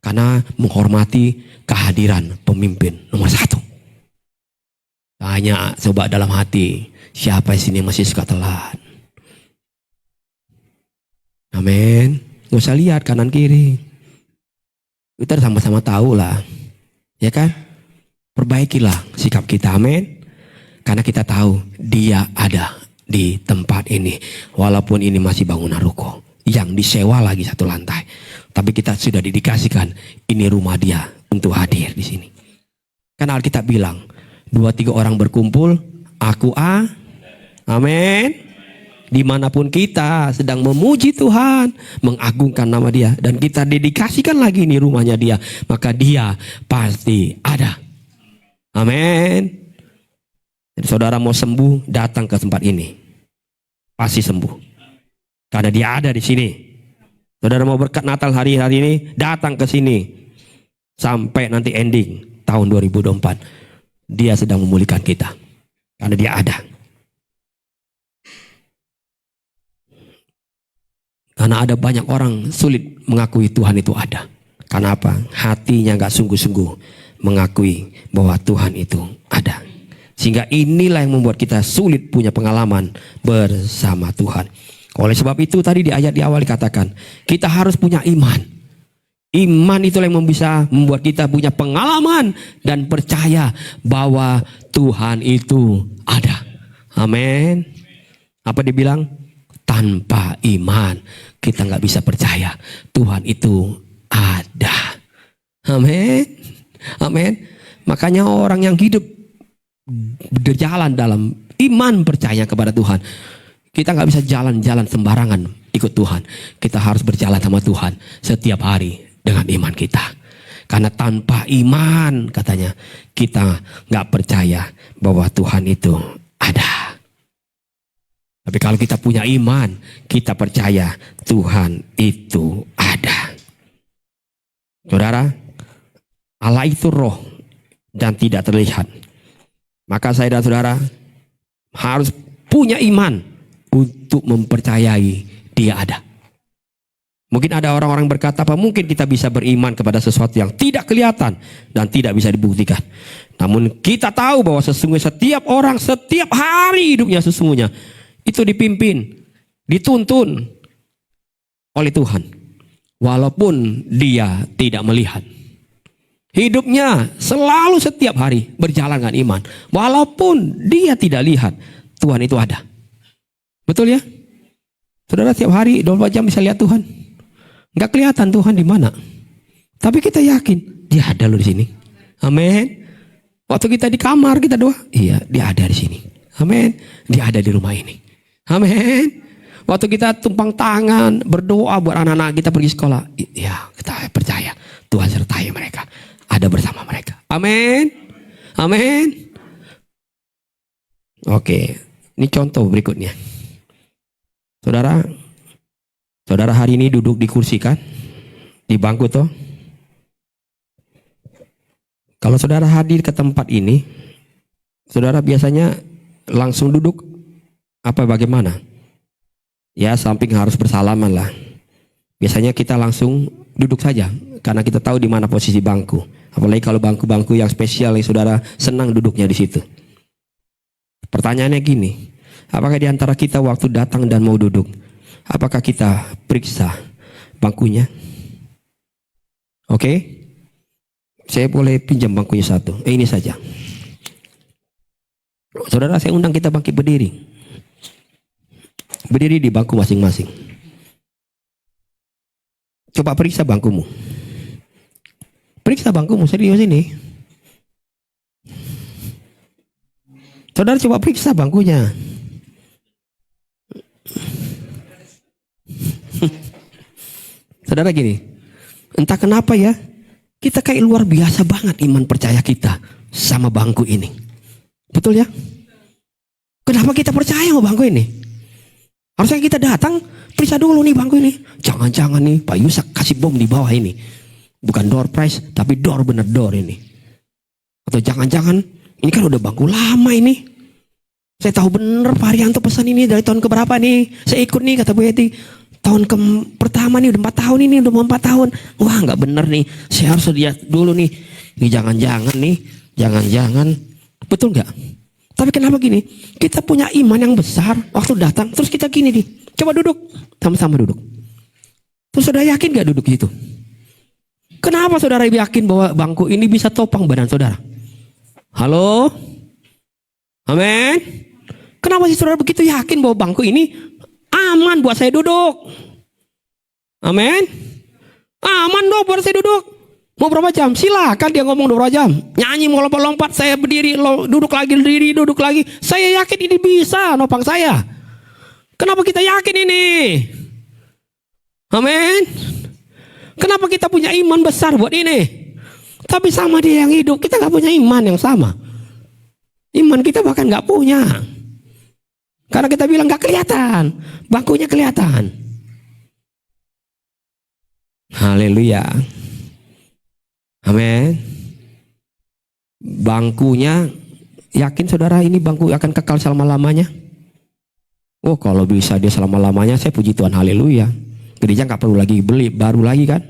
Karena menghormati kehadiran pemimpin nomor 1. Tanya coba dalam hati, siapa di sini masih suka telat? Amin. Nggak usah lihat kanan kiri. Kita sama-sama tahu lah. Ya kan? Perbaikilah sikap kita. Amin. Karena kita tahu dia ada di tempat ini, walaupun ini masih bangunan ruko yang disewa lagi 1 lantai, tapi kita sudah didikasikan ini rumah dia untuk hadir di sini. Karena Alkitab bilang 2-3 orang berkumpul, aku amin. Dimanapun kita sedang memuji Tuhan, mengagungkan nama dia, dan kita dedikasikan lagi ini rumahnya dia, maka dia pasti ada. Amin. Jadi saudara mau sembuh, datang ke tempat ini. Pasti sembuh. Karena dia ada di sini. Saudara mau berkat Natal hari ini, datang ke sini. Sampai nanti ending. tahun 2024. Dia sedang memulihkan kita. Karena dia ada. Karena ada banyak orang sulit mengakui Tuhan itu ada. Karena apa? Hatinya gak sungguh-sungguh mengakui bahwa Tuhan itu ada. Sehingga inilah yang membuat kita sulit punya pengalaman bersama Tuhan. Oleh sebab itu tadi di ayat di awal dikatakan, kita harus punya iman. Iman itulah yang bisa membuat kita punya pengalaman dan percaya bahwa Tuhan itu ada. Amin. Apa dibilang? Tanpa iman kita nggak bisa percaya Tuhan itu ada. Amin. Amin. Makanya orang yang hidup berjalan dalam iman percaya kepada Tuhan, kita nggak bisa jalan-jalan sembarangan ikut Tuhan. Kita harus berjalan sama Tuhan setiap hari dengan iman kita. Karena tanpa iman katanya kita nggak percaya bahwa Tuhan itu ada. Tapi kalau kita punya iman, kita percaya Tuhan itu ada. Saudara, Allah itu roh dan tidak terlihat. Maka saya dan saudara harus punya iman untuk mempercayai Dia ada. Mungkin ada orang-orang berkata, apa mungkin kita bisa beriman kepada sesuatu yang tidak kelihatan dan tidak bisa dibuktikan. Namun kita tahu bahwa sesungguhnya setiap orang, setiap hari hidupnya sesungguhnya itu dipimpin, dituntun oleh Tuhan. Walaupun dia tidak melihat. Hidupnya selalu setiap hari berjalan dengan iman. Walaupun dia tidak lihat, Tuhan itu ada. Betul ya? Saudara setiap hari 24 jam bisa lihat Tuhan. Gak kelihatan Tuhan di mana. Tapi kita yakin Dia ada loh di sini. Amin. Waktu kita di kamar kita doa, iya Dia ada di sini. Amin. Dia ada di rumah ini. Amin. Waktu kita tumpang tangan berdoa buat anak-anak kita pergi sekolah, ya kita percaya Tuhan sertai mereka, ada bersama mereka. Amin. Amin. Oke, ini contoh berikutnya. Saudara hari ini duduk di kursi kan? Di bangku toh? Kalau saudara hadir ke tempat ini, saudara biasanya langsung duduk apa bagaimana? Ya samping harus bersalaman lah. Biasanya kita langsung duduk saja karena kita tahu di mana posisi bangku. Apalagi kalau bangku-bangku yang spesial yang saudara senang duduknya di situ. Pertanyaannya gini, apakah di antara kita waktu datang dan mau duduk, apakah kita periksa bangkunya? Oke? Saya boleh pinjam bangkunya satu. Ini saja. Saudara, saya undang kita bangkit berdiri. Berdiri di bangku masing-masing. Coba periksa bangkumu. Periksa bangkumu, serius ini. Saudara coba periksa bangkunya. Saudara gini, entah kenapa ya, kita kayak luar biasa banget iman percaya kita sama bangku ini. Betul ya? Kenapa kita percaya sama bangku ini? Harusnya kita datang, periksa dulu nih bangku ini. Jangan-jangan nih Pak Yusak kasih bom di bawah ini. Bukan door prize, tapi door bener door ini. Atau jangan-jangan, ini kan udah bangku lama ini. Saya tahu bener Pak Arianto pesan ini dari tahun keberapa nih. Saya ikut nih kata Bu Yeti. Tahun pertama nih udah 4 tahun ini, udah mau 4 tahun. Wah gak bener nih, saya harus lihat dulu nih. Ini jangan-jangan nih, jangan-jangan. Betul gak? Tapi kenapa gini? Kita punya iman yang besar waktu datang, terus kita gini nih. Coba duduk, sama-sama duduk. Terus saudara yakin gak duduk di situ? Kenapa saudara yakin bahwa bangku ini bisa topang badan saudara? Halo? Amin? Kenapa sih saudara begitu yakin bahwa bangku ini aman buat saya duduk? Amin? Aman dong buat saya duduk. Mau berapa jam? Silakan dia ngomong berapa jam. Nyanyi mau lompat-lompat, saya berdiri, duduk lagi, berdiri, duduk lagi. Saya yakin ini bisa nopang saya. Kenapa kita yakin ini? Amin. Kenapa kita punya iman besar buat ini? Tapi sama dia yang hidup, kita gak punya iman yang sama. Iman kita bahkan gak punya. Karena kita bilang gak kelihatan, bangkunya kelihatan. Haleluya. Amin. Bangkunya, yakin saudara ini bangku akan kekal selama-lamanya? Oh, kalau bisa dia selama-lamanya, saya puji Tuhan, haleluya. Gereja nggak perlu lagi beli baru lagi kan,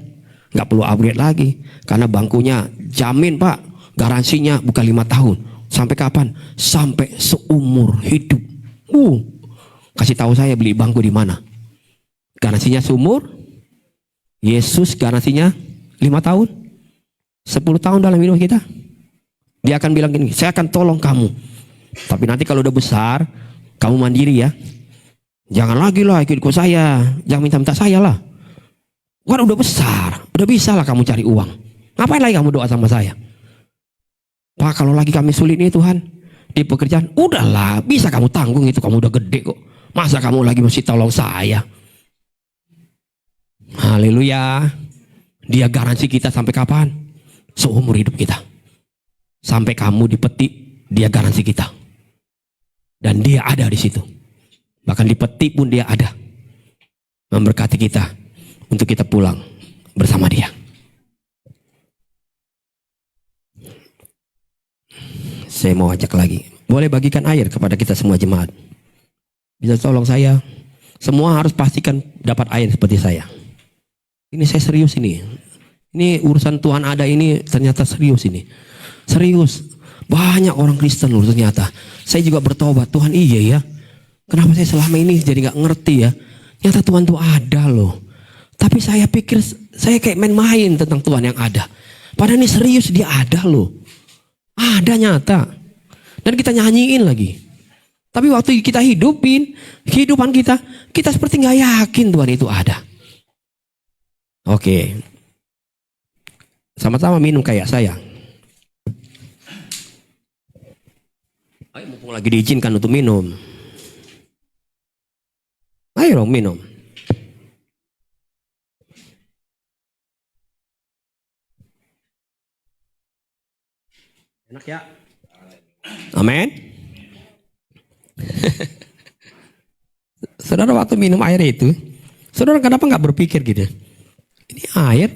nggak perlu upgrade lagi, karena bangkunya jamin Pak, garansinya bukan 5 tahun, sampai kapan? Sampai seumur hidup. Kasih tahu saya beli bangku di mana? Garansinya seumur. Yesus garansinya 5 tahun, 10 tahun dalam hidup kita. Dia akan bilang gini, saya akan tolong kamu, tapi nanti kalau udah besar, kamu mandiri ya. Jangan lagi lah ikut saya, jangan minta-minta saya lah. Wah, udah besar, udah bisa lah kamu cari uang. Ngapain lagi kamu doa sama saya? Pak, kalau lagi kami sulit nih Tuhan, di pekerjaan, udahlah, bisa kamu tanggung itu, kamu udah gede kok. Masa kamu lagi mesti tolong saya? Haleluya. Dia garansi kita sampai kapan? Seumur hidup kita. Sampai kamu dipetik, dia garansi kita. Dan dia ada di situ. Bahkan di peti pun dia ada, memberkati kita untuk kita pulang bersama dia. Saya mau ajak lagi, boleh bagikan air kepada kita semua jemaat. Bisa tolong saya, semua harus pastikan dapat air seperti saya. Ini saya serius ini. Ini urusan Tuhan ada ini ternyata serius ini. Serius. Banyak orang Kristen loh ternyata. Saya juga bertobat, Tuhan iya ya. Kenapa saya selama ini jadi gak ngerti ya? Nyata Tuhan tuh ada loh. Tapi saya pikir saya kayak main-main tentang Tuhan yang ada. Padahal ini serius, dia ada loh. Ada nyata. Dan kita nyanyiin lagi. Tapi waktu kita hidupin kehidupan kita, kita seperti gak yakin Tuhan itu ada. Oke. Sama-sama minum kayak saya. Ayo, mumpung lagi diizinkan untuk minum. Ayo dong minum. Enak ya? Amin. Saudara waktu minum air itu, saudara kenapa nggak berpikir gitu? Ini air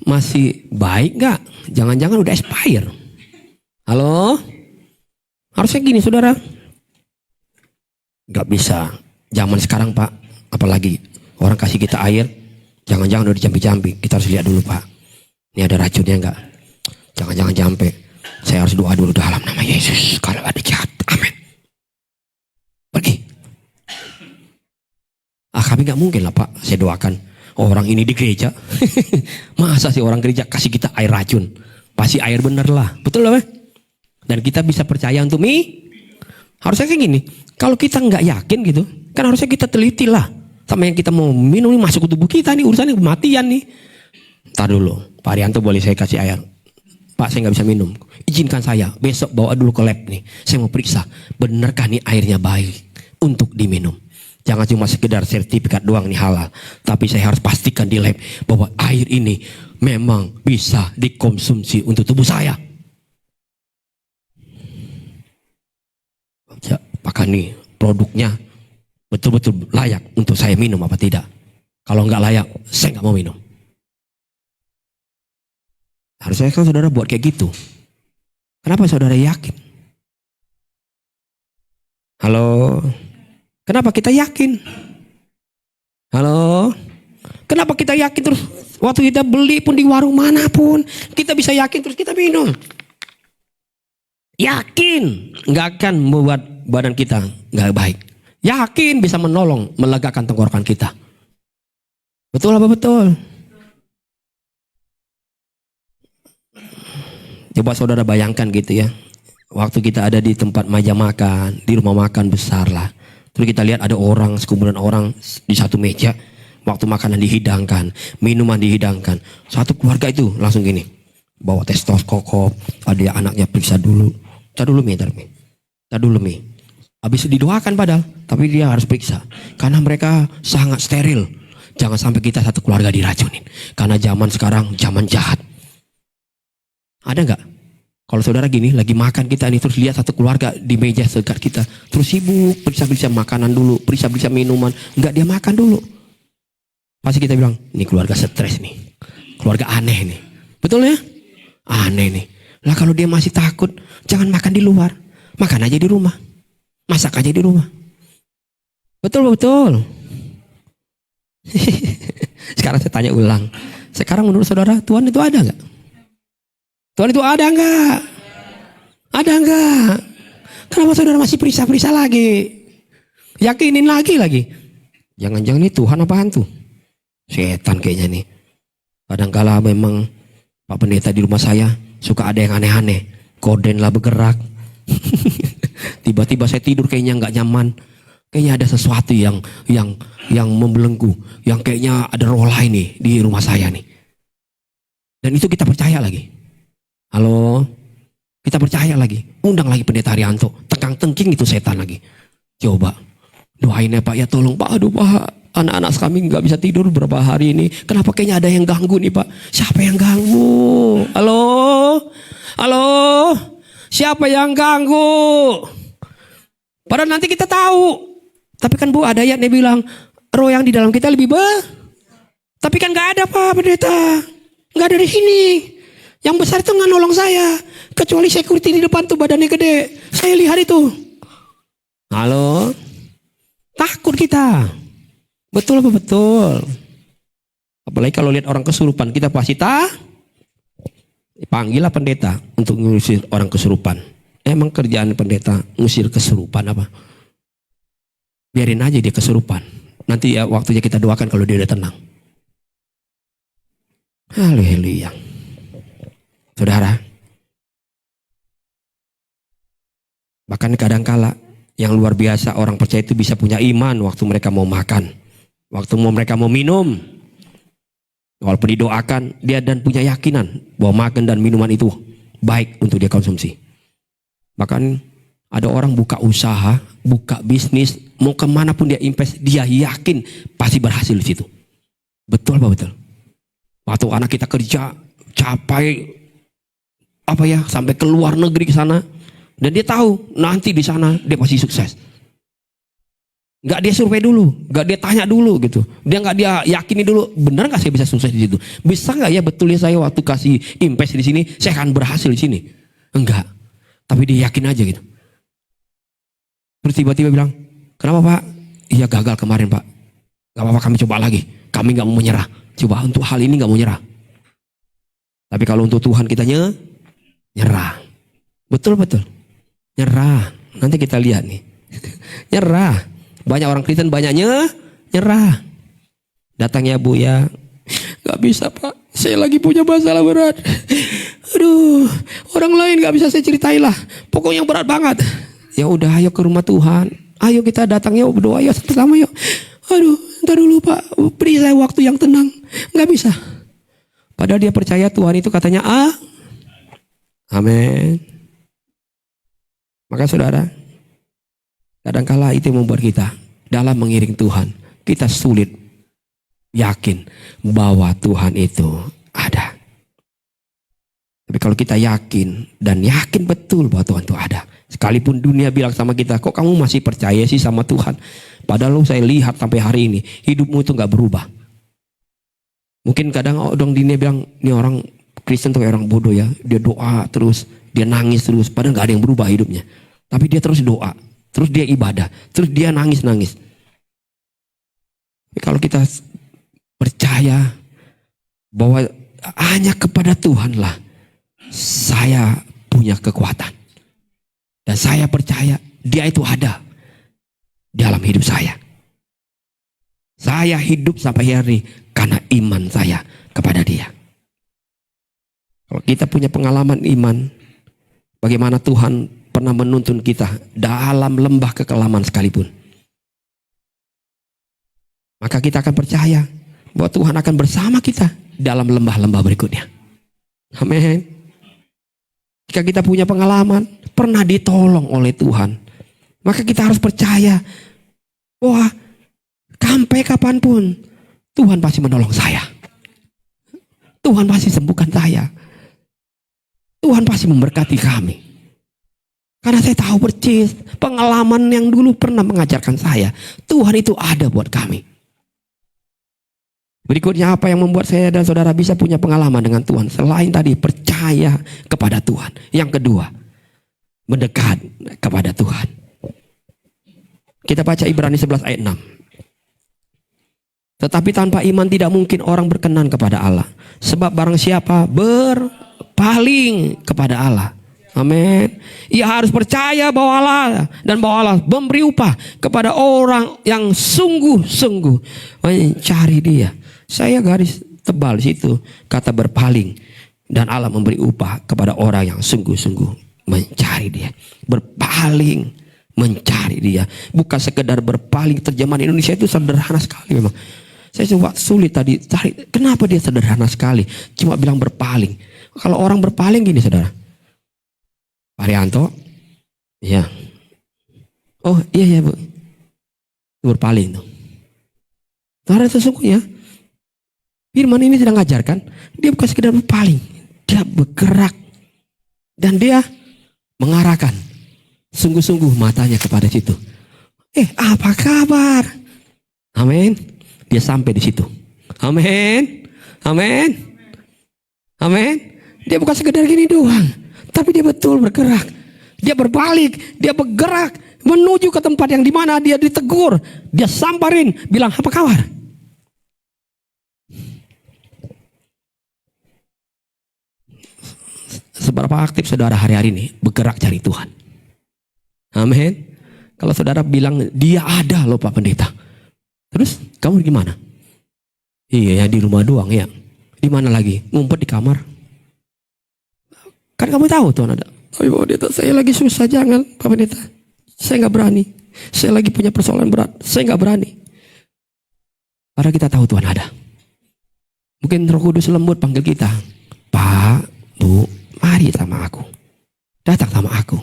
masih baik nggak? Jangan-jangan udah expire. Halo? Harusnya gini saudara. Nggak bisa. Zaman sekarang Pak, apalagi orang kasih kita air, jangan-jangan udah dijampi-jampi. Kita harus lihat dulu Pak, ini ada racunnya enggak? Jangan-jangan jampe. Saya harus doa dulu dalam nama Yesus. Kalau ada jahat, amin. Pergi. Kami nggak mungkin lah Pak, saya doakan orang ini di gereja. Masa sih orang gereja kasih kita air racun? Pasti air bener lah, betul lah Pak? Dan kita bisa percaya untuk harusnya kayak gini. Kalau kita nggak yakin gitu, kan harusnya kita teliti lah sama yang kita mau minum ini masuk ke tubuh kita nih, urusannya kematian nih. Ntar dulu, Pak Arianto boleh saya kasih air? Pak, saya nggak bisa minum. Izinkan saya besok bawa dulu ke lab nih. Saya mau periksa, benarkah nih airnya baik untuk diminum. Jangan cuma sekedar sertifikat doang nih halal, tapi saya harus pastikan di lab bahwa air ini memang bisa dikonsumsi untuk tubuh saya. Apakah nih produknya betul-betul layak untuk saya minum apa tidak? Kalau nggak layak, saya nggak mau minum. Harusnya kan saudara buat kayak gitu. Kenapa saudara yakin? Halo? Kenapa kita yakin? Halo? Kenapa kita yakin terus? Waktu kita beli pun di warung manapun, kita bisa yakin terus kita minum. Yakin nggak akan membuat badan kita nggak baik. Yakin bisa menolong, melegakan tenggorokan kita. Betul apa betul? Coba saudara bayangkan gitu ya. Waktu kita ada di tempat meja makan, di rumah makan besar lah. Terus kita lihat ada orang, sekumpulan orang di satu meja. Waktu makanan dihidangkan, minuman dihidangkan. Satu keluarga itu langsung gini. Bawa teh stetoskop, ada anaknya periksa dulu. Tar dulu Mi. Tar dulu Mi. Habis didoakan padahal, tapi dia harus periksa. Karena mereka sangat steril. Jangan sampai kita satu keluarga diracunin. Karena zaman sekarang zaman jahat. Ada nggak? Kalau saudara gini, lagi makan kita nih, terus lihat satu keluarga di meja dekat kita. Terus sibuk, periksa-periksa makanan dulu, periksa-periksa minuman. Nggak, dia makan dulu. Pasti kita bilang, ini keluarga stres nih. Keluarga aneh nih. Betul ya? Aneh nih. Lah kalau dia masih takut, jangan makan di luar. Makan aja di rumah. Masak aja di rumah. Betul, betul. Sekarang saya tanya ulang. Sekarang menurut saudara, Tuhan itu ada nggak? Tuhan itu ada nggak? Ada nggak? Kenapa saudara masih periksa-periksa lagi? Yakinin lagi. Jangan-jangan ini Tuhan apa hantu? Setan kayaknya nih. Kadang-kala memang Pak Pendeta di rumah saya suka ada yang aneh-aneh. Gorden lah bergerak. Tiba-tiba saya tidur kayaknya nggak nyaman. Kayaknya ada sesuatu yang membelenggu, yang kayaknya ada roh lain nih di rumah saya nih. Dan itu kita percaya lagi. Halo, kita percaya lagi. Undang lagi Pendeta Haryanto, tengking itu setan lagi. Coba doain ya Pak, ya tolong Pak. Aduh Pak, anak-anak kami nggak bisa tidur berapa hari ini. Kenapa kayaknya ada yang ganggu nih Pak? Siapa yang ganggu? Halo, siapa yang ganggu? Padahal nanti kita tahu. Tapi kan Bu ada ayatnya bilang roh yang di dalam kita lebih Tapi kan nggak ada Pak Pendeta, nggak ada di sini. Yang besar itu nggak nolong saya, kecuali security di depan tuh badannya gede. Saya lihat itu. Halo, takut kita. Betul apa betul? Apalagi kalau lihat orang kesurupan, kita pasti panggillah pendeta untuk ngusir orang kesurupan. Emang kerjaan pendeta ngusir kesurupan apa? Biarin aja dia kesurupan. Nanti ya waktunya kita doakan kalau dia udah tenang. Haleluya. Saudara, bahkan kadangkala yang luar biasa orang percaya itu bisa punya iman waktu mereka mau makan, waktu mereka mau minum. Walaupun didoakan, dia dan punya yakinan bahwa makan dan minuman itu baik untuk dia konsumsi. Bahkan ada orang buka usaha, buka bisnis, mau kemana pun dia invest, dia yakin pasti berhasil di situ. Betul apa betul? Waktu anak kita kerja, capai sampai ke luar negeri ke sana, dan dia tahu nanti di sana dia pasti sukses. Nggak dia survei dulu, nggak dia tanya dulu gitu, nggak dia yakini dulu, benar nggak saya bisa sukses di situ? Bisa nggak ya betulnya saya waktu kasih invest di sini, saya akan berhasil di sini? Enggak, tapi dia yakin aja gitu. Terus tiba-tiba bilang, kenapa Pak? Iya gagal kemarin Pak. Gak apa-apa kami coba lagi. Kami gak mau menyerah. Coba untuk hal ini gak mau nyerah. Tapi kalau untuk Tuhan kita nyerah. Betul-betul. Nyerah. Nanti kita lihat nih. Nyerah. Banyak orang Kristen banyaknya nyerah. Datangnya Bu ya. Gak bisa Pak. Saya lagi punya masalah berat. Aduh. Orang lain gak bisa saya ceritain lah. Pokoknya berat banget. Ya udah ayo ke rumah Tuhan. Ayo kita datang yuk berdoa yuk sama yuk. Aduh ntar dulu Pak. Beri saya waktu yang tenang. Gak bisa. Padahal dia percaya Tuhan itu katanya amin. Maka saudara, kadangkala itu membuat kita dalam mengiring Tuhan, kita sulit yakin bahwa Tuhan itu ada. Tapi kalau kita yakin dan yakin betul bahwa Tuhan itu ada, sekalipun dunia bilang sama kita, kok kamu masih percaya sih sama Tuhan? Padahal saya lihat sampai hari ini hidupmu itu gak berubah. Mungkin kadang orang dunia bilang, ini orang Kristen tuh kayak orang bodoh ya. Dia doa terus, dia nangis terus, padahal gak ada yang berubah hidupnya. Tapi dia terus doa, terus dia ibadah, terus dia nangis-nangis. Kalau kita percaya bahwa hanya kepada Tuhanlah saya punya kekuatan. Dan saya percaya dia itu ada dalam hidup saya. Saya hidup sampai hari ini karena iman saya kepada dia. Kalau kita punya pengalaman iman, bagaimana Tuhan pernah menuntun kita dalam lembah kekelaman sekalipun, maka kita akan percaya bahwa Tuhan akan bersama kita dalam lembah-lembah berikutnya. Amin. Jika kita punya pengalaman, pernah ditolong oleh Tuhan, maka kita harus percaya bahwa sampai kapanpun Tuhan pasti menolong saya. Tuhan pasti sembuhkan saya. Tuhan pasti memberkati kami. Karena saya tahu persis pengalaman yang dulu pernah mengajarkan saya, Tuhan itu ada buat kami. Berikutnya, apa yang membuat saya dan saudara bisa punya pengalaman dengan Tuhan? Selain tadi percaya kepada Tuhan. Yang kedua, mendekat kepada Tuhan. Kita baca Ibrani 11 ayat 6. Tetapi tanpa iman tidak mungkin orang berkenan kepada Allah. Sebab barang siapa berpaling kepada Allah. Amin. Ia harus percaya bahwa Allah dan bahwa Allah memberi upah kepada orang yang sungguh-sungguh mencari Dia. Saya garis tebal situ kata berpaling, dan Allah memberi upah kepada orang yang sungguh-sungguh mencari Dia. Berpaling, mencari Dia, bukan sekedar berpaling. Terjemahan Indonesia itu sederhana sekali memang. Saya coba sulit tadi cari kenapa dia sederhana sekali, cuma bilang berpaling. Kalau orang berpaling gini saudara, Pak Rianto, ya, oh iya Bu, berpaling tuh. Karena sesungguhnya firman ini sedang mengajarkan dia bukan sekedar berpaling, dia bergerak dan dia mengarahkan sungguh-sungguh matanya kepada situ. Apa kabar? Amin. Dia sampai di situ. Amin. Amin. Amin. Dia bukan sekedar gini doang, tapi dia betul bergerak. Dia berbalik, dia bergerak menuju ke tempat yang dimana dia ditegur. Dia samperin, bilang apa kabar? Seberapa aktif saudara hari-hari ini bergerak cari Tuhan? Amin. Kalau saudara bilang dia ada loh Pak Pendeta, terus kamu gimana? Iya ya, di rumah doang ya. Di mana lagi? Ngumpet di kamar. Kan kamu tahu Tuhan ada. Oh Pak Pendeta, saya lagi susah, jangan Pak Pendeta. Saya nggak berani. Saya lagi punya persoalan berat. Saya nggak berani. Padahal kita tahu Tuhan ada. Mungkin Roh Kudus lembut panggil kita. Pak, Bu, mari sama aku. Datang sama aku.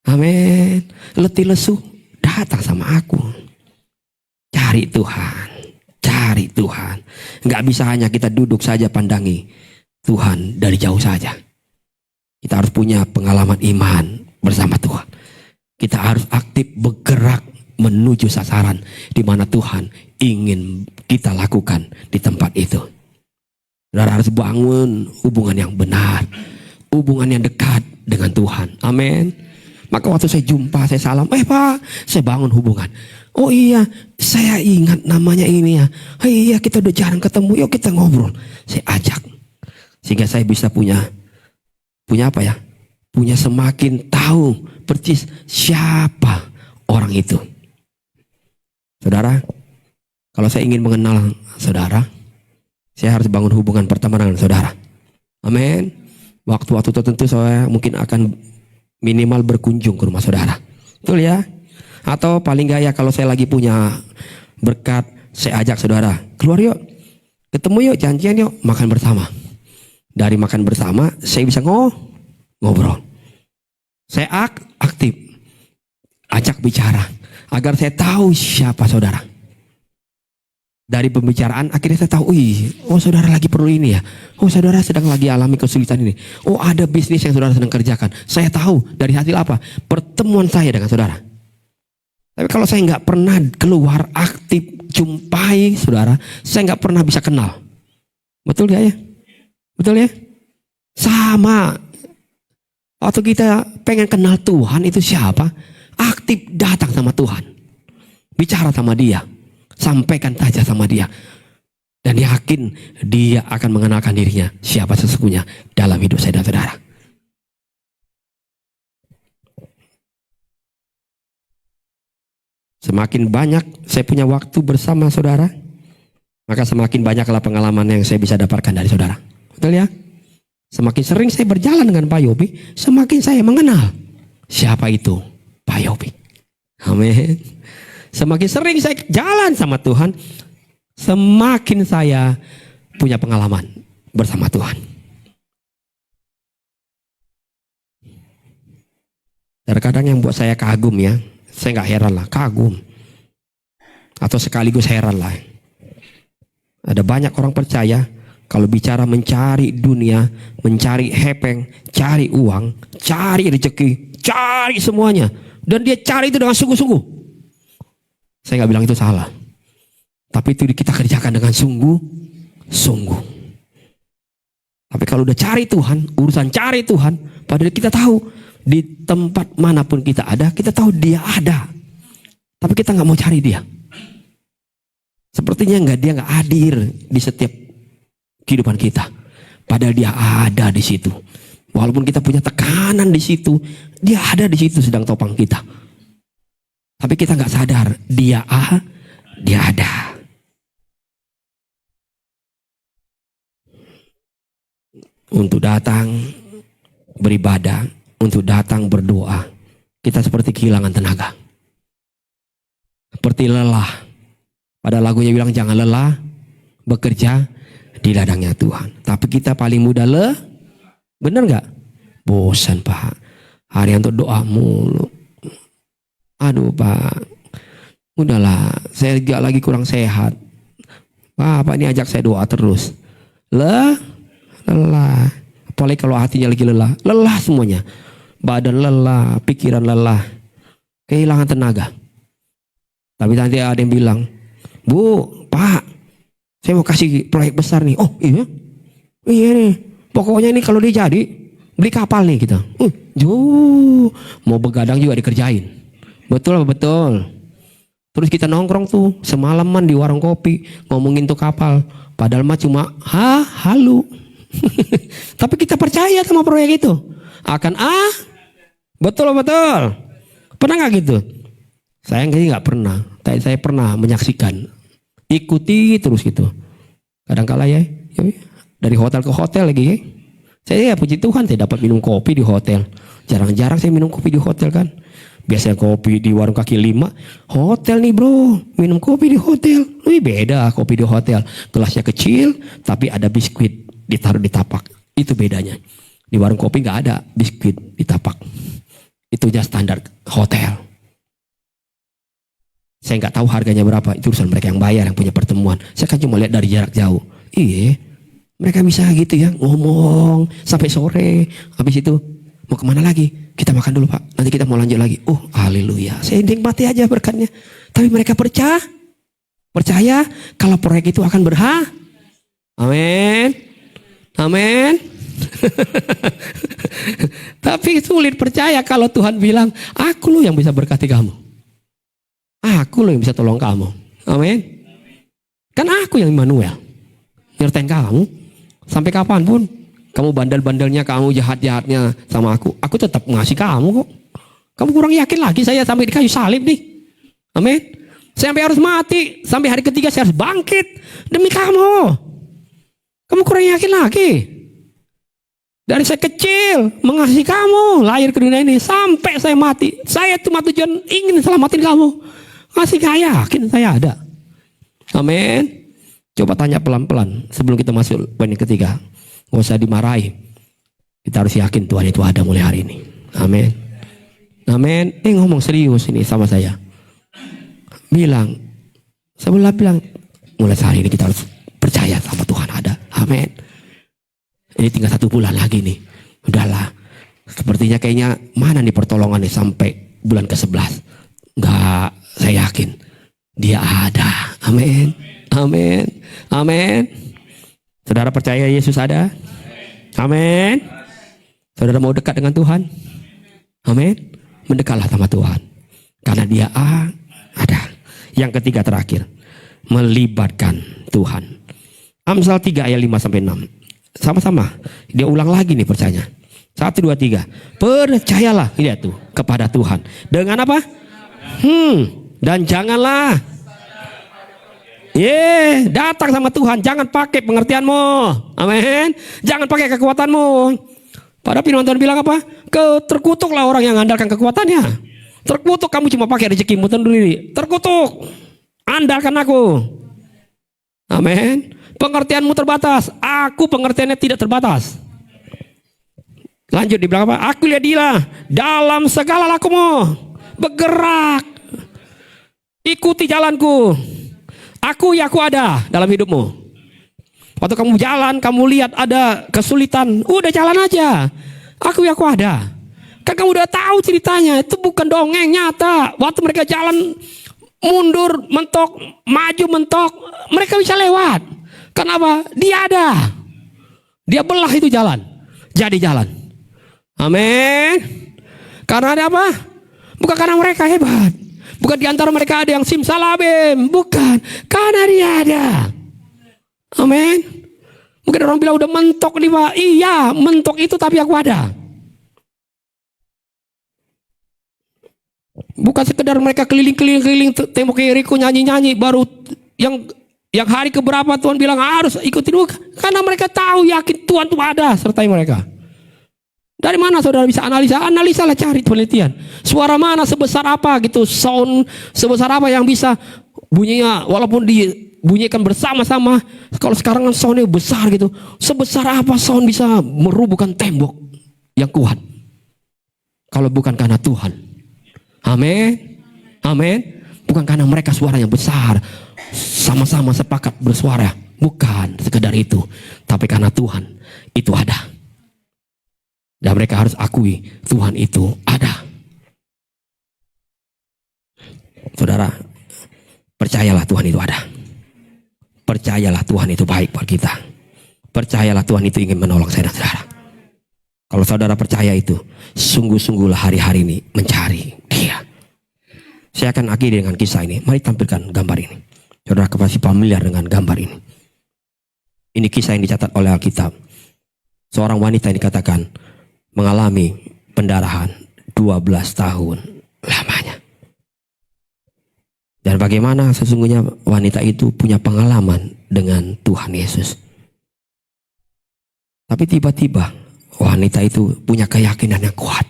Amin. Letih lesu, datang sama aku. Cari Tuhan, cari Tuhan. Nggak bisa hanya kita duduk saja pandangi Tuhan dari jauh saja. Kita harus punya pengalaman iman bersama Tuhan. Kita harus aktif bergerak menuju sasaran di mana Tuhan ingin kita lakukan di tempat itu. Saudara harus bangun hubungan yang benar, hubungan yang dekat dengan Tuhan. Amin. Maka waktu saya jumpa, saya salam, Pak, saya bangun hubungan. Oh iya, saya ingat namanya ini ya. Iya, kita udah jarang ketemu, yuk kita ngobrol. Saya ajak. Sehingga saya bisa punya apa ya? Punya semakin tahu persis siapa orang itu. Saudara, kalau saya ingin mengenal saudara, saya harus bangun hubungan pertemanan dengan saudara. Amin. Waktu-waktu tertentu saya mungkin akan minimal berkunjung ke rumah saudara. Betul ya? Atau paling gak ya kalau saya lagi punya berkat, saya ajak saudara, keluar yuk, ketemu yuk, janjian yuk, makan bersama. Dari makan bersama, saya bisa ngobrol. Saya aktif, ajak bicara, agar saya tahu siapa saudara. Dari pembicaraan akhirnya saya tahu, oh saudara lagi perlu ini ya. Oh saudara sedang lagi alami kesulitan ini. Oh ada bisnis yang saudara sedang kerjakan. Saya tahu dari hasil apa? Pertemuan saya dengan saudara. Tapi kalau saya nggak pernah keluar aktif jumpai saudara, saya nggak pernah bisa kenal. Betul gak ya? Betul ya? Sama. Waktu kita pengen kenal Tuhan itu siapa? Aktif datang sama Tuhan. Bicara sama Dia. Sampaikan saja sama Dia. Dan yakin Dia akan mengenalkan dirinya siapa sesungguhnya dalam hidup saya dan saudara. Semakin banyak saya punya waktu bersama saudara, maka semakin banyaklah pengalaman yang saya bisa dapatkan dari saudara. Betul ya? Semakin sering saya berjalan dengan Pak Yobi, semakin saya mengenal siapa itu Pak Yobi. Amin. Semakin sering saya jalan sama Tuhan, semakin saya punya pengalaman bersama Tuhan. Terkadang yang buat saya kagum ya, saya nggak heran lah, kagum. Atau sekaligus heran lah. Ada banyak orang percaya kalau bicara mencari dunia, mencari hepeng, cari uang, cari rezeki, cari semuanya. Dan dia cari itu dengan sungguh-sungguh. Saya nggak bilang itu salah. Tapi itu kita kerjakan dengan sungguh-sungguh. Tapi kalau udah cari Tuhan, urusan cari Tuhan, padahal kita tahu di tempat manapun kita ada, kita tahu Dia ada. Tapi kita nggak mau cari Dia. Sepertinya Dia nggak hadir di setiap kehidupan kita. Padahal Dia ada di situ. Walaupun kita punya tekanan di situ, Dia ada di situ sedang topang kita. Tapi kita nggak sadar Dia ada. Untuk datang beribadah, untuk datang berdoa, kita seperti kehilangan tenaga. Seperti lelah. Pada lagunya bilang jangan lelah bekerja di ladangnya Tuhan. Tapi kita paling mudah bener nggak? Bosan Pak. Hari untuk doa mulu. Aduh Pak, udahlah, saya lagi kurang sehat. Pak ini ajak saya doa terus. Lelah. Apalagi kalau hatinya lagi lelah. Lelah semuanya. Badan lelah, pikiran lelah. Kehilangan tenaga. Tapi nanti ada yang bilang, Bu, Pak, saya mau kasih proyek besar nih. Oh iya? Iya nih. Pokoknya ini kalau dia jadi, beli kapal nih kita. Mau begadang juga dikerjain. Betul apa betul? Terus kita nongkrong tuh semalaman di warung kopi ngomongin tuh kapal. Padahal mah cuma halu. Tapi kita percaya sama proyek itu. Betul betul. Pernah nggak gitu? Saya nggak pernah. Tapi saya pernah menyaksikan. Ikuti terus gitu. Kadang-kala ya dari hotel ke hotel lagi ya. Saya puji Tuhan saya dapat minum kopi di hotel. Jarang-jarang saya minum kopi di hotel kan. Biasanya kopi di warung kaki 5. Hotel nih bro, minum kopi di hotel. Wih beda kopi di hotel. Gelasnya kecil tapi ada biskuit ditaruh di tapak. Itu bedanya. Di warung kopi nggak ada biskuit di tapak. Itu aja standar hotel. Saya nggak tahu harganya berapa. Itu urusan mereka yang bayar, yang punya pertemuan. Saya kan cuma lihat dari jarak jauh. Iya, mereka bisa gitu ya ngomong sampai sore. Habis itu mau kemana lagi? Kita makan dulu Pak. Nanti kita mau lanjut lagi. Oh haleluya. Saya nikmati aja berkatnya. Tapi mereka percaya kalau proyek itu akan berhasil. Amin. Tapi sulit percaya kalau Tuhan bilang, aku loh yang bisa berkati kamu. Aku loh yang bisa tolong kamu. Amin. Kan aku yang Immanuel. Nyertain kamu. Sampai kapanpun. Kamu bandel-bandelnya, kamu jahat-jahatnya sama aku tetap ngasih kamu kok. Kamu kurang yakin lagi saya sampai di kayu salib nih. Amin. Saya sampai harus mati. Sampai hari ketiga saya harus bangkit. Demi kamu. Kamu kurang yakin lagi. Dari saya kecil mengasihi kamu. Lahir ke dunia ini. Sampai saya mati. Saya cuma tujuan ingin selamatin kamu. Masih gak yakin saya ada. Amin. Coba tanya pelan-pelan. Sebelum kita masuk poin yang ketiga. Gak usah dimarahi. Kita harus yakin Tuhan itu ada mulai hari ini. Amin. Amin. Ngomong serius ini sama saya. Sebelah bilang. Mulai hari ini kita harus percaya sama Tuhan ada. Amin. Ini tinggal 1 bulan lagi nih. Udahlah. Sepertinya kayaknya mana nih pertolongan nih sampai bulan ke-11. Enggak. Saya yakin. Dia ada. Amin. Amin. Amin. Saudara percaya Yesus ada? Amin. Saudara mau dekat dengan Tuhan? Amin. Mendekatlah sama Tuhan. Karena dia ada. Yang ketiga terakhir. Melibatkan Tuhan. Amsal 3 ayat 5-6. Sama-sama. Dia ulang lagi nih percaya. 1, 2, 3. Percayalah. Lihat tuh. Kepada Tuhan. Dengan apa? Dan janganlah. Datang sama Tuhan. Jangan pakai pengertianmu. Amin. Jangan pakai kekuatanmu. Pada firman Tuhan bilang apa? Terkutuklah orang yang andalkan kekuatannya. Terkutuk kamu cuma pakai rezekimu sendiri. Terkutuk. Andalkan aku. Amin. Pengertianmu terbatas. Aku pengertiannya tidak terbatas. Lanjut di belakang apa? Aku lihat dia dalam segala lakumu. Bergerak. Ikuti jalanku. Aku ada dalam hidupmu. Waktu kamu jalan, kamu lihat ada kesulitan. Udah jalan aja. Aku ada. Kan kamu udah tahu ceritanya. Itu bukan dongeng, nyata. Waktu mereka jalan mundur mentok, maju mentok, mereka bisa lewat. Kenapa? Dia ada. Dia belah itu jalan, jadi jalan. Amin. Karena ada apa? Bukan karena mereka hebat, bukan di antara mereka ada yang simsalabim, bukan, karena dia ada. Amin. Mungkin orang bilang udah mentok nih Pak. Iya, mentok itu tapi aku ada. Bukan sekedar mereka keliling-keliling tembok Yeriko nyanyi-nyanyi baru yang hari keberapa Tuhan bilang harus ikutin, karena mereka tahu yakin Tuhan itu ada sertai mereka. Dari mana saudara bisa analisa? Analisalah, cari penelitian. Suara mana sebesar apa gitu, sound sebesar apa yang bisa bunyinya walaupun dibunyikan bersama-sama. Kalau sekarang kan soundnya besar gitu, sebesar apa sound bisa merubuhkan tembok yang kuat kalau bukan karena Tuhan. Amin. Amin. Bukan karena mereka suaranya besar, sama-sama sepakat bersuara, bukan sekedar itu, tapi karena Tuhan itu ada. Dan mereka harus akui Tuhan itu ada. Saudara, percayalah Tuhan itu ada. Percayalah Tuhan itu baik buat kita. Percayalah Tuhan itu ingin menolong saya dan saudara. Kalau saudara percaya itu, sungguh-sungguhlah hari-hari ini mencari Dia. Saya akan akhiri dengan kisah ini. Mari tampilkan gambar ini. Saudara pasti familiar dengan gambar ini. Ini kisah yang dicatat oleh Alkitab. Seorang wanita yang dikatakan mengalami pendarahan 12 tahun lamanya. Dan bagaimana sesungguhnya wanita itu punya pengalaman dengan Tuhan Yesus. Tapi tiba-tiba wanita itu punya keyakinan yang kuat.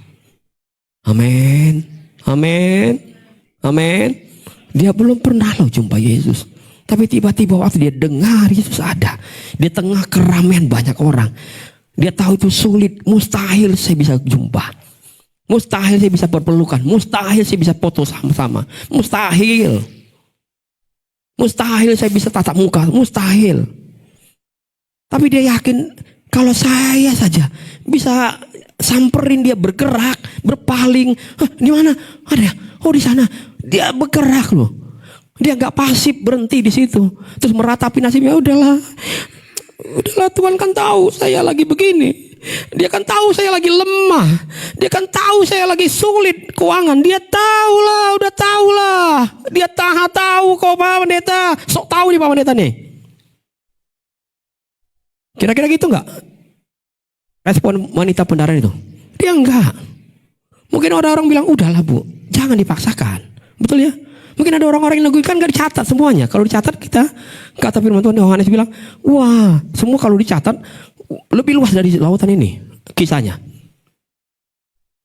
Amin. Amin. Amin. Dia belum pernah loh jumpa Yesus. Tapi tiba-tiba waktu dia dengar Yesus ada di tengah keramaian banyak orang, dia tahu itu sulit, mustahil saya bisa jumpa, mustahil saya bisa berpelukan, mustahil saya bisa foto sama-sama, mustahil, mustahil saya bisa tatap muka, mustahil. Tapi dia yakin kalau saya saja bisa samperin dia, bergerak, berpaling. Di mana? Ada. Oh di sana. Dia bergerak loh. Dia nggak pasif berhenti di situ. Terus meratapi nasibnya. Udahlah Tuhan kan tahu saya lagi begini. Dia kan tahu saya lagi lemah. Dia kan tahu saya lagi sulit keuangan. Dia tahu lah, udah tahu lah. Dia tahu kok Pak Pendeta. Sok tahu nih Pak Pendeta nih. Kira-kira gitu nggak? Respon wanita pendarahan itu? Dia enggak. Mungkin orang-orang bilang, udahlah Bu, jangan dipaksakan. Betul ya? Mungkin ada orang-orang yang neguin, kan gak dicatat semuanya. Kalau dicatat kita, kata firman Tuhan Yohanes bilang, wah semua kalau dicatat lebih luas dari lautan ini kisahnya.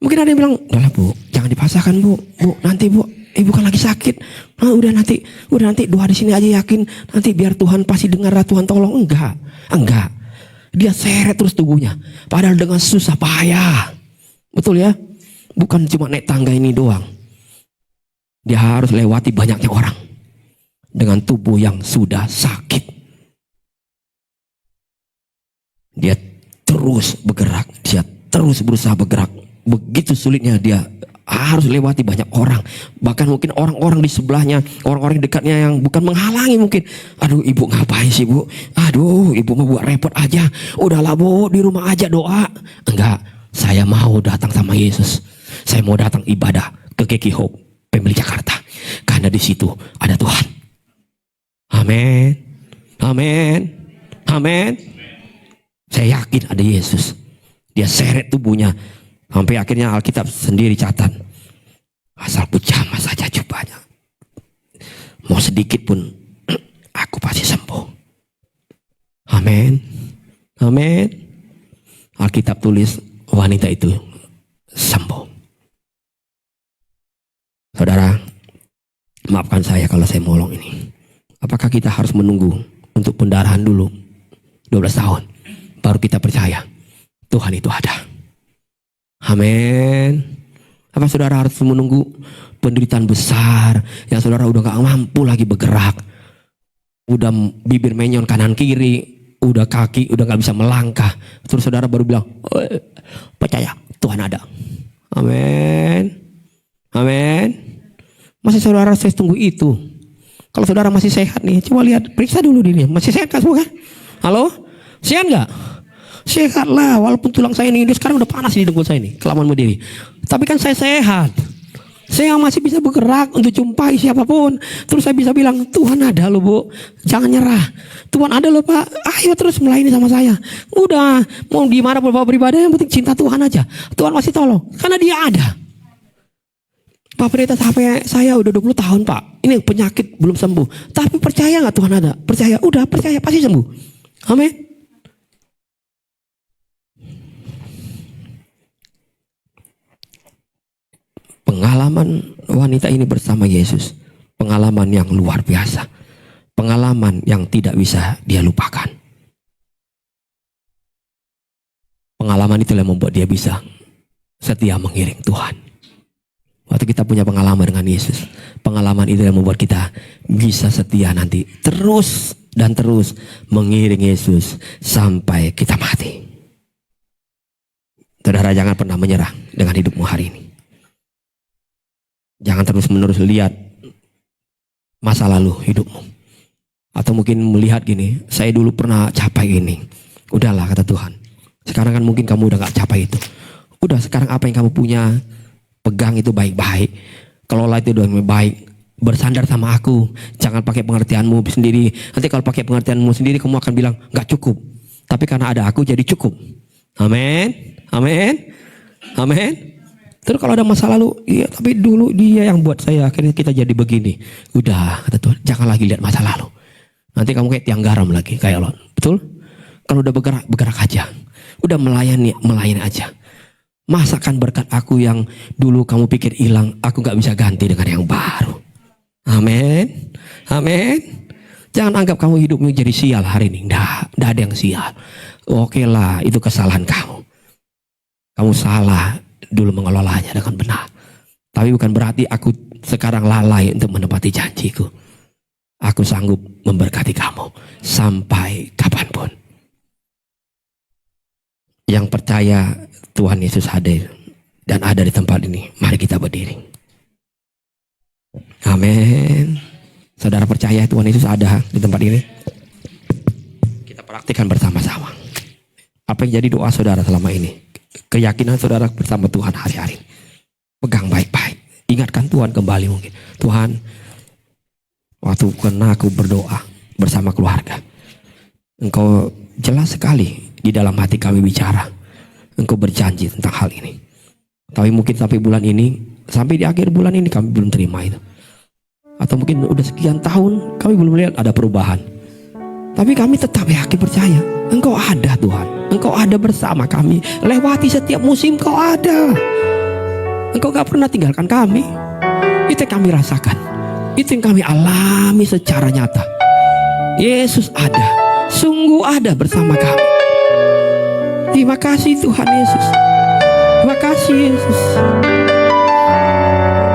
Mungkin ada yang bilang, udahlah Bu, jangan dipaksakan Bu, nanti Bu, ibu kan lagi sakit. Nah, udah nanti doa di sini aja, yakin nanti biar Tuhan pasti dengar, Tuhan tolong. Enggak. Dia seret terus tubuhnya, padahal dengan susah payah. Betul ya? Bukan cuma naik tangga ini doang. Dia harus lewati banyaknya orang dengan tubuh yang sudah sakit. Dia terus bergerak, dia terus berusaha bergerak. Begitu sulitnya dia harus lewati banyak orang. Bahkan mungkin orang-orang di sebelahnya, orang-orang dekatnya yang bukan menghalangi mungkin. Aduh ibu ngapain sih Bu? Aduh ibu mau buat repot aja. Udahlah Bu, di rumah aja doa. Enggak, saya mau datang sama Yesus. Saya mau datang ibadah ke KK Hope Family Jakarta. Karena di situ ada Tuhan. Amin. Amin. Amin. Saya yakin ada Yesus. Dia seret tubuhnya. Sampai akhirnya Alkitab sendiri catat, asal pujama saja jubahnya, mau sedikit pun aku pasti sembuh. Amin. Amin. Alkitab tulis wanita itu sembuh. Saudara, maafkan saya kalau saya molong ini. Apakah kita harus menunggu untuk pendarahan dulu 12 tahun baru kita percaya Tuhan itu ada? Amin. Apa saudara harus menunggu penderitaan besar yang saudara udah gak mampu lagi bergerak, udah bibir menyon kanan kiri, udah kaki udah gak bisa melangkah, terus saudara baru bilang percaya Tuhan ada? Amin. Amin. Masih saudara saya tunggu itu. Kalau saudara masih sehat nih, coba lihat, periksa dulu diri. Masih sehat kan semua kan? Halo? Sehat nggak? Sehat lah, walaupun tulang saya ini sekarang udah panas di dengkul saya ini, kelamaan berdiri. Tapi kan saya sehat. Saya masih bisa bergerak untuk jumpai siapapun. Terus saya bisa bilang, Tuhan ada loh Bu, jangan nyerah. Tuhan ada loh Pak, ayo terus melayani sama saya. Udah, mau di mana berbawa beribadah, yang penting cinta Tuhan aja. Tuhan masih tolong, karena Dia ada. Pak Pendeta, sampai saya udah 20 tahun Pak, ini penyakit belum sembuh. Tapi percaya gak Tuhan ada? Percaya, udah percaya pasti sembuh. Amin. Pengalaman wanita ini bersama Yesus, pengalaman yang luar biasa, pengalaman yang tidak bisa dia lupakan. Pengalaman itu yang membuat dia bisa setia mengiring Tuhan. Waktu kita punya pengalaman dengan Yesus, pengalaman itu yang membuat kita bisa setia nanti terus dan terus mengiring Yesus sampai kita mati. Saudara, jangan pernah menyerah dengan hidupmu hari ini. Jangan terus-menerus lihat masa lalu hidupmu. Atau mungkin melihat gini, saya dulu pernah capai ini. Udahlah kata Tuhan. Sekarang kan mungkin kamu udah gak capai itu. Udah, sekarang apa yang kamu punya, pegang itu baik-baik. Kelola itu dengan baik. Bersandar sama aku. Jangan pakai pengertianmu sendiri. Nanti kalau pakai pengertianmu sendiri, kamu akan bilang gak cukup. Tapi karena ada aku jadi cukup. Amin. Amin. Amin. Terus kalau ada masa lalu, iya tapi dulu dia yang buat saya, akhirnya kita jadi begini. Udah, kata Tuhan, jangan lagi lihat masa lalu. Nanti kamu kayak tiang garam lagi, kayak Lot. Betul? Kalau udah bergerak, bergerak aja. Udah melayani aja. Masakan berkat aku yang dulu kamu pikir hilang, aku gak bisa ganti dengan yang baru. Amin. Amin. Jangan anggap kamu hidupmu jadi sial hari ini. Nggak ada yang sial. Oke lah, itu kesalahan kamu. Kamu salah dulu mengelolanya dengan benar. Tapi bukan berarti aku sekarang lalai untuk menepati janjiku. Aku sanggup memberkati kamu sampai kapanpun. Yang percaya Tuhan Yesus hadir dan ada di tempat ini, mari kita berdiri. Amin. Saudara percaya Tuhan Yesus ada di tempat ini? Kita praktikkan bersama-sama. Apa yang jadi doa saudara selama ini? Keyakinan saudara bersama Tuhan hari-hari. Pegang baik-baik. Ingatkan Tuhan kembali mungkin. Tuhan, waktu kena aku berdoa bersama keluarga, Engkau jelas sekali di dalam hati kami bicara. Engkau berjanji tentang hal ini. Tapi mungkin sampai bulan ini, sampai di akhir bulan ini kami belum terima itu. Atau mungkin udah sekian tahun kami belum lihat ada perubahan. Tapi kami tetap yakin percaya. Engkau ada Tuhan. Engkau ada bersama kami. Lewati setiap musim Engkau ada. Engkau gak pernah tinggalkan kami. Itu yang kami rasakan. Itu yang kami alami secara nyata. Yesus ada. Sungguh ada bersama kami. Terima kasih Tuhan Yesus. Terima kasih Yesus.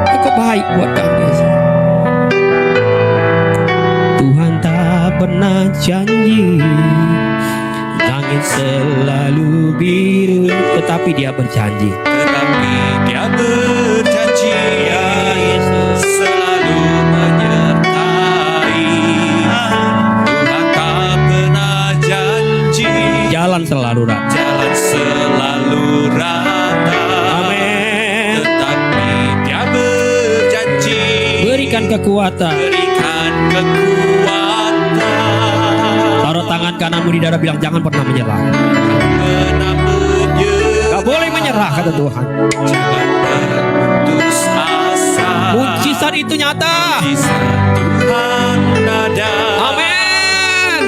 Engkau baik buat kami Yesus. Tuhan tak pernah janji langit selalu biru, tetapi Dia berjanji. Tetapi Dia berjanji, Ya Yesus, selalu menyertai. Tuhan tak pernah janji, jalan selalu rata. jalan selalu rata. Amin. Tetapi Dia berjanji, Berikan kekuatan. berikan kekuatan. Taruh tangan kananmu di dada, bilang jangan pernah menyerah. Pernah menyerah, Gak boleh menyerah kata Tuhan. jangan berputus asa. Mujizat itu nyata. Bisa Tuhan ada. Amin.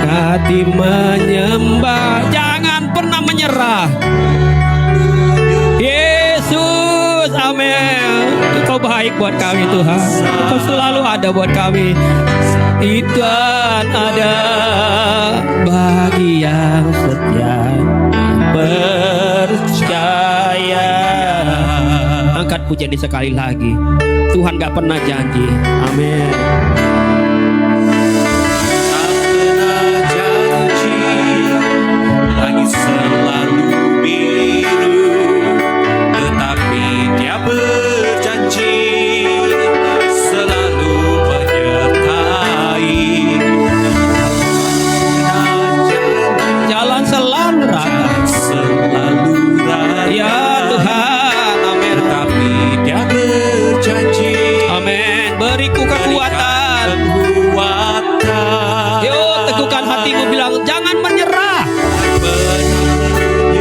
Hati menyembah, jangan pernah menyerah. Yesus, amin. Engkau baik buat kami Tuhan. Engkau selalu ada buat kami. Tuhan ada bagi yang setia percaya. Angkat pujian ini sekali lagi. Tuhan gak pernah janji. Amin. Tak pernah janji, langit selalu biru. Tetapi Dia berjanji, rata. selalu rata. Ya Tuhan, amin. Tetapi Dia berjanji Amin. Beriku kekuatan. kekuatan. Yo, teguhkan hatimu, bilang jangan menyerah.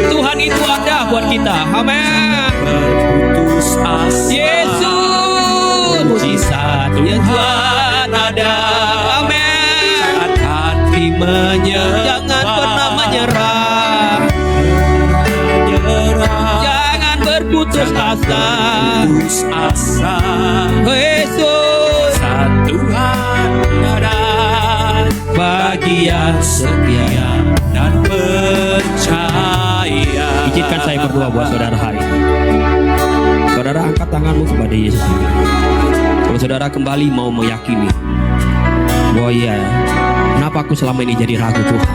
Tuhan itu ada buat kita. Amin. Berputus asa. Yesus, mujizat ya Tuhan ada. Amin. Saat hati menyerah. Jangan pernah menyerah. Jangan berputus asa. Putus asa. Yesus, Saat Tuhan ada bagi yang setia. dan percaya. Izinkan saya berdoa buat saudara hari ini. Saudara, angkat tanganmu kepada Yesus ini. Kalau saudara kembali mau meyakini bahwa ya, kenapa aku selama ini jadi ragu Tuhan?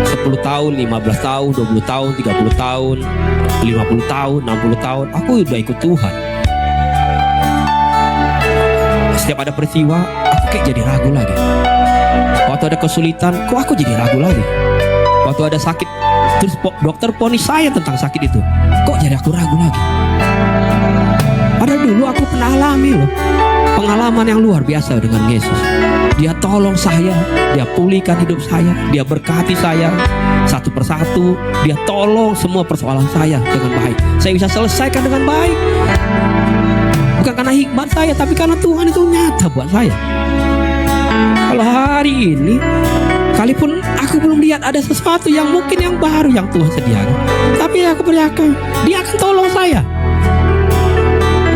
10 tahun, 15 tahun, 20 tahun, 30 tahun, 50 tahun, 60 tahun, aku udah ikut Tuhan. Setiap ada peristiwa, aku kayak jadi ragu lagi. Waktu ada kesulitan, kok aku jadi ragu lagi. Waktu ada sakit, terus dokter ponis saya tentang sakit itu, kok jadi aku ragu lagi. Padahal dulu aku pernah alami loh pengalaman yang luar biasa dengan Yesus. Dia tolong saya, Dia pulihkan hidup saya, Dia berkati saya satu persatu. Dia tolong semua persoalan saya dengan baik. Saya bisa selesaikan dengan baik. Bukan karena hikmat saya, tapi karena Tuhan itu nyata buat saya. Kalau hari ini, kalaupun aku belum lihat ada sesuatu yang mungkin yang baru yang Tuhan sediakan, tapi aku percaya Dia akan tolong saya.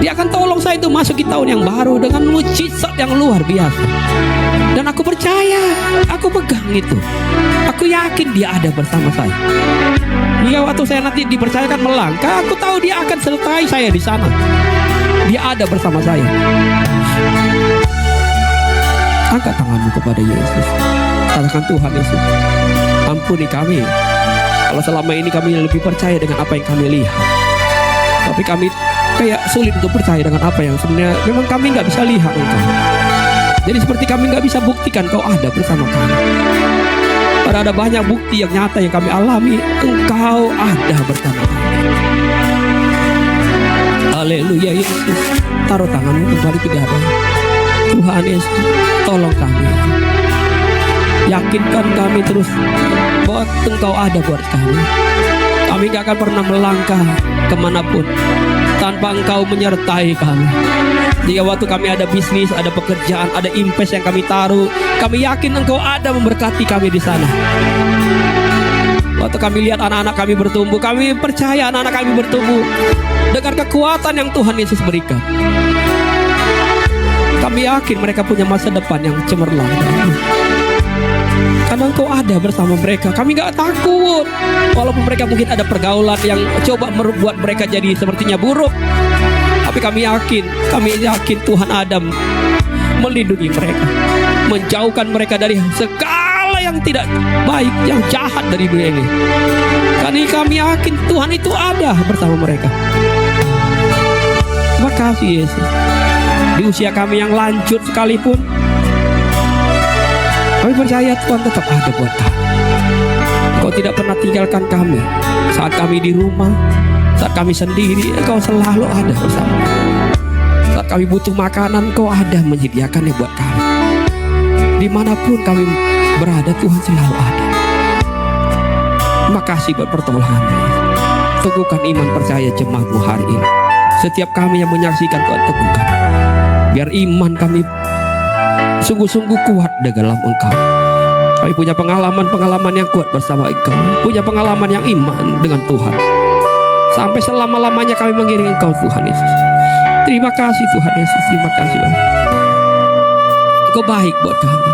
Dia akan tolong saya itu masuk di tahun yang baru dengan mujizat yang luar biasa. Dan aku percaya, aku pegang itu. Aku yakin Dia ada bersama saya. Hingga waktu saya nanti dipercayakan melangkah, aku tahu Dia akan sertai saya di sana. Dia ada bersama saya. Angkat tanganmu kepada Yesus. Katakan, Tuhan Yesus, ampuni kami kalau selama ini kami lebih percaya dengan apa yang kami lihat, tapi kami kayak sulit untuk percaya dengan apa yang sebenarnya memang kami nggak bisa lihat Engkau. Jadi seperti kami nggak bisa buktikan Kau ada bersama kami. Padahal ada banyak bukti yang nyata yang kami alami, Engkau ada bersama kami. Haleluya Yesus. Taruh tanganmu kembali ke dada. Tuhan Yesus, tolong kami. Yakinkan kami terus bahwa Engkau ada buat kami. Kami gak akan pernah melangkah kemanapun tanpa Engkau menyertai kami. Jika waktu kami ada bisnis, ada pekerjaan, ada invest yang kami taruh, kami yakin Engkau ada memberkati kami di sana. Waktu kami lihat anak-anak kami bertumbuh, kami percaya anak-anak kami bertumbuh dengan kekuatan yang Tuhan Yesus berikan. Kami yakin mereka punya masa depan yang cemerlang. Karena Engkau ada bersama mereka. Kami gak takut. Walaupun mereka mungkin ada pergaulan yang coba membuat mereka jadi sepertinya buruk, tapi kami yakin Tuhan ada melindungi mereka, menjauhkan mereka dari segala yang tidak baik, yang jahat dari dunia ini. Karena kami yakin Tuhan itu ada bersama mereka. Terima kasih Yesus. Di usia kami yang lanjut sekalipun, kami percaya Tuhan tetap ada buat kami. Engkau tidak pernah tinggalkan kami. Saat kami di rumah, saat kami sendiri, Engkau selalu ada bersama kami. Saat kami butuh makanan, Engkau ada menyediakannya buat kami. Dimanapun kami berada, Tuhan selalu ada. Terima kasih buat pertolongan-Mu. Teguhkan iman percaya jemaat-Mu hari ini. Setiap kami yang menyaksikan, Tuhan teguhkan. Biar iman kami sungguh-sungguh kuat di dalam Engkau. Kami punya pengalaman-pengalaman yang kuat bersama Engkau. Punya pengalaman yang iman dengan Tuhan. Sampai selama-lamanya kami mengiringi Engkau Tuhan Yesus. Terima kasih Tuhan Yesus. Terima kasih Tuhan. Engkau baik buat kami.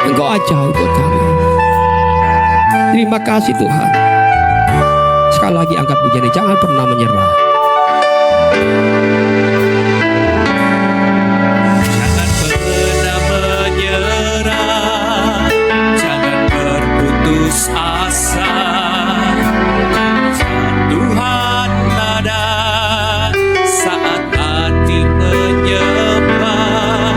Engkau ajaib buat kami. Terima kasih Tuhan. Sekali lagi angkat pujian, jangan pernah menyerah. Jangan pernah menyerah, jangan berputus asa. Tuhan ada saat hati menyembah.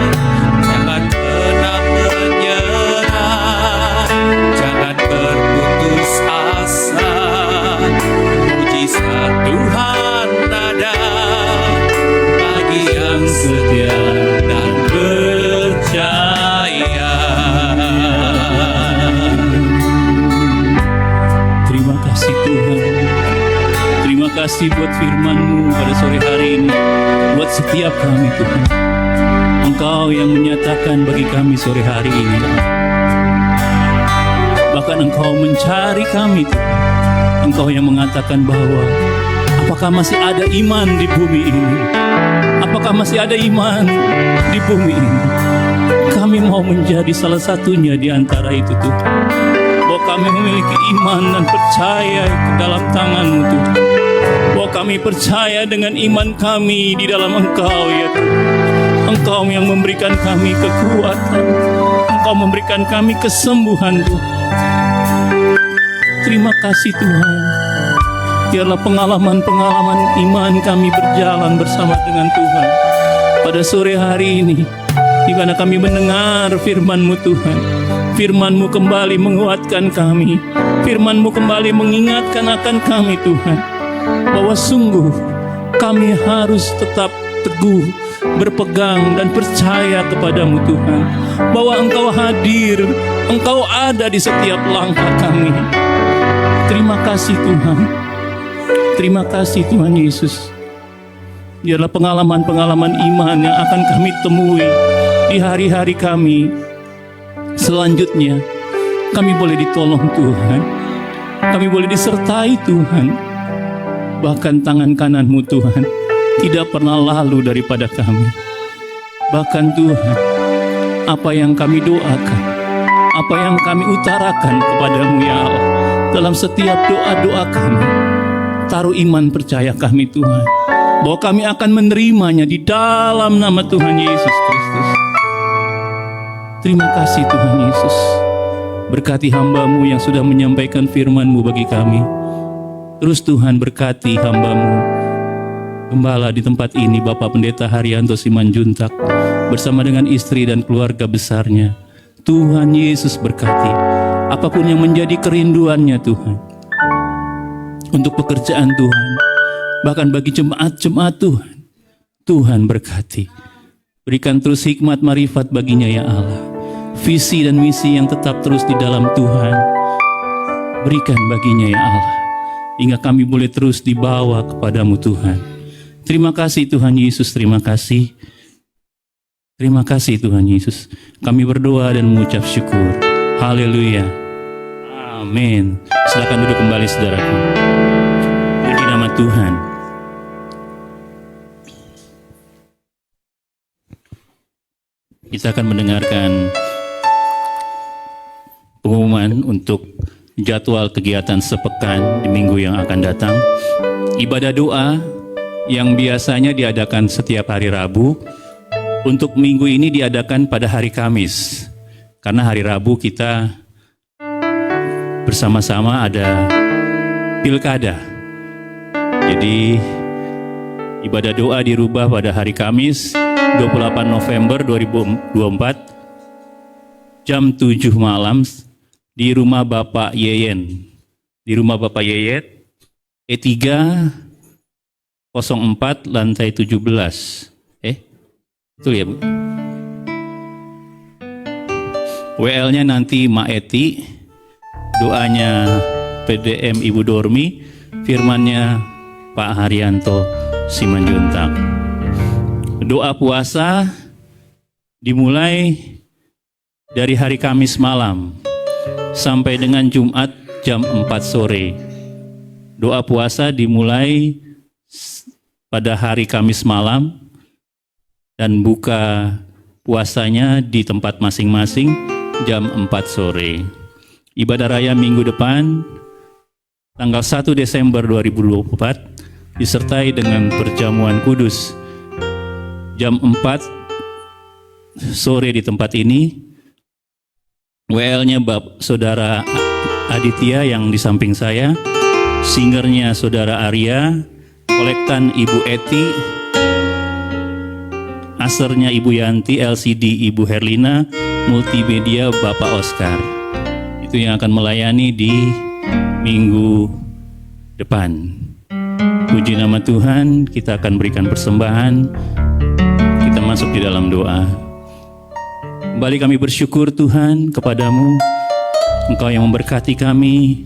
Jangan pernah menyerah, jangan berputus asa. kasih Tuhan. Terima kasih buat firman-Mu pada sore hari ini, buat setiap kami Tuhan. Engkau yang menyatakan bagi kami sore hari ini, bahkan Engkau mencari kami Tuhan. Engkau yang mengatakan bahwa apakah masih ada iman di bumi ini? Apakah masih ada iman di bumi ini? Kami mau menjadi salah satunya di antara itu Tuhan. Bahwa kami memiliki iman dan percaya ke dalam tangan-Mu Tuhan. Bahwa kami percaya dengan iman kami di dalam Engkau ya Tuhan. Engkau yang memberikan kami kekuatan. Engkau memberikan kami kesembuhan Tuhan. Terima kasih Tuhan. Biarlah pengalaman-pengalaman iman kami berjalan bersama dengan Tuhan pada sore hari ini, di mana kami mendengar firman-Mu Tuhan. Firman-Mu kembali menguatkan kami. Firman-Mu kembali mengingatkan akan kami Tuhan, bahwa sungguh kami harus tetap teguh, berpegang dan percaya kepadamu Tuhan, bahwa Engkau hadir, Engkau ada di setiap langkah kami. Terima kasih Tuhan. Terima kasih Tuhan Yesus. Biarlah pengalaman-pengalaman iman yang akan kami temui di hari-hari kami selanjutnya, kami boleh ditolong Tuhan. Kami boleh disertai Tuhan. Bahkan tangan kanan-Mu Tuhan tidak pernah lalu daripada kami. Bahkan Tuhan, apa yang kami doakan, apa yang kami utarakan kepadamu ya Allah, dalam setiap doa-doa kami, taruh iman percaya kami Tuhan, bahwa kami akan menerimanya di dalam nama Tuhan Yesus Kristus. Terima kasih Tuhan Yesus. Berkati hamba-Mu yang sudah menyampaikan firman-Mu bagi kami. Terus Tuhan berkati hamba-Mu, Gembala di tempat ini, Bapak Pendeta Haryanto Simanjuntak, bersama dengan istri dan keluarga besarnya. Tuhan Yesus berkati apapun yang menjadi kerinduannya Tuhan, untuk pekerjaan Tuhan, bahkan bagi jemaat-jemaat Tuhan. Tuhan berkati. Berikan terus hikmat marifat baginya ya Allah. Visi dan misi yang tetap terus di dalam Tuhan, berikan baginya ya Allah, hingga kami boleh terus dibawa kepadamu Tuhan. Terima kasih Tuhan Yesus, terima kasih. Terima kasih Tuhan Yesus. Kami berdoa dan mengucap syukur. Haleluya. Amin. Silakan duduk kembali saudaraku. Puji nama Tuhan. Kita akan mendengarkan pengumuman untuk jadwal kegiatan sepekan di minggu yang akan datang. Ibadah doa yang biasanya diadakan setiap hari Rabu, untuk minggu ini diadakan pada hari Kamis. Karena hari Rabu kita bersama-sama ada pilkada. Jadi ibadah doa dirubah pada hari Kamis 28 November 2024 jam 7 malam di rumah Bapak Yeyen. Di rumah Bapak Yeyet E3 04 lantai 17. Betul ya Bu? WL-nya nanti Maeti, doanya PDM Ibu Dormi, firmannya Pak Haryanto Simanjuntak. Doa puasa dimulai dari hari Kamis malam sampai dengan Jumat jam 4 sore. Doa puasa dimulai pada hari Kamis malam dan buka puasanya di tempat masing-masing jam 4 sore. Ibadah raya minggu depan tanggal 1 Desember 2024 disertai dengan perjamuan kudus jam 4 sore di tempat ini. WL-nya Saudara Aditya yang di samping saya, singernya Saudara Arya, kolektan Ibu Eti, asernya Ibu Yanti, LCD Ibu Herlina, multimedia Bapak Oscar. Itu yang akan melayani di minggu depan. Puji nama Tuhan, kita akan berikan persembahan. Kita masuk di dalam doa. Kembali kami bersyukur Tuhan kepadamu, Engkau yang memberkati kami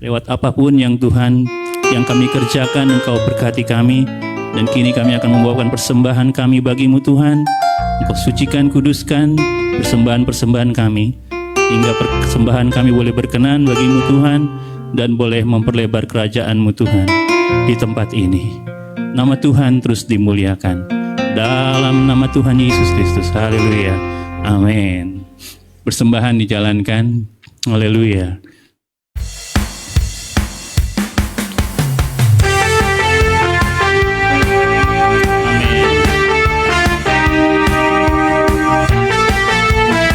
Lewat apapun yang Tuhan, yang kami kerjakan, Engkau berkati kami. Dan kini kami akan membawakan persembahan kami bagimu Tuhan. Engkau sucikan, kuduskan persembahan-persembahan kami, hingga persembahan kami boleh berkenan bagimu Tuhan, dan boleh memperlebar kerajaan-Mu Tuhan di tempat ini. Nama Tuhan terus dimuliakan. Dalam nama Tuhan Yesus Kristus. Haleluya. Amin. Persembahan dijalankan. Haleluya.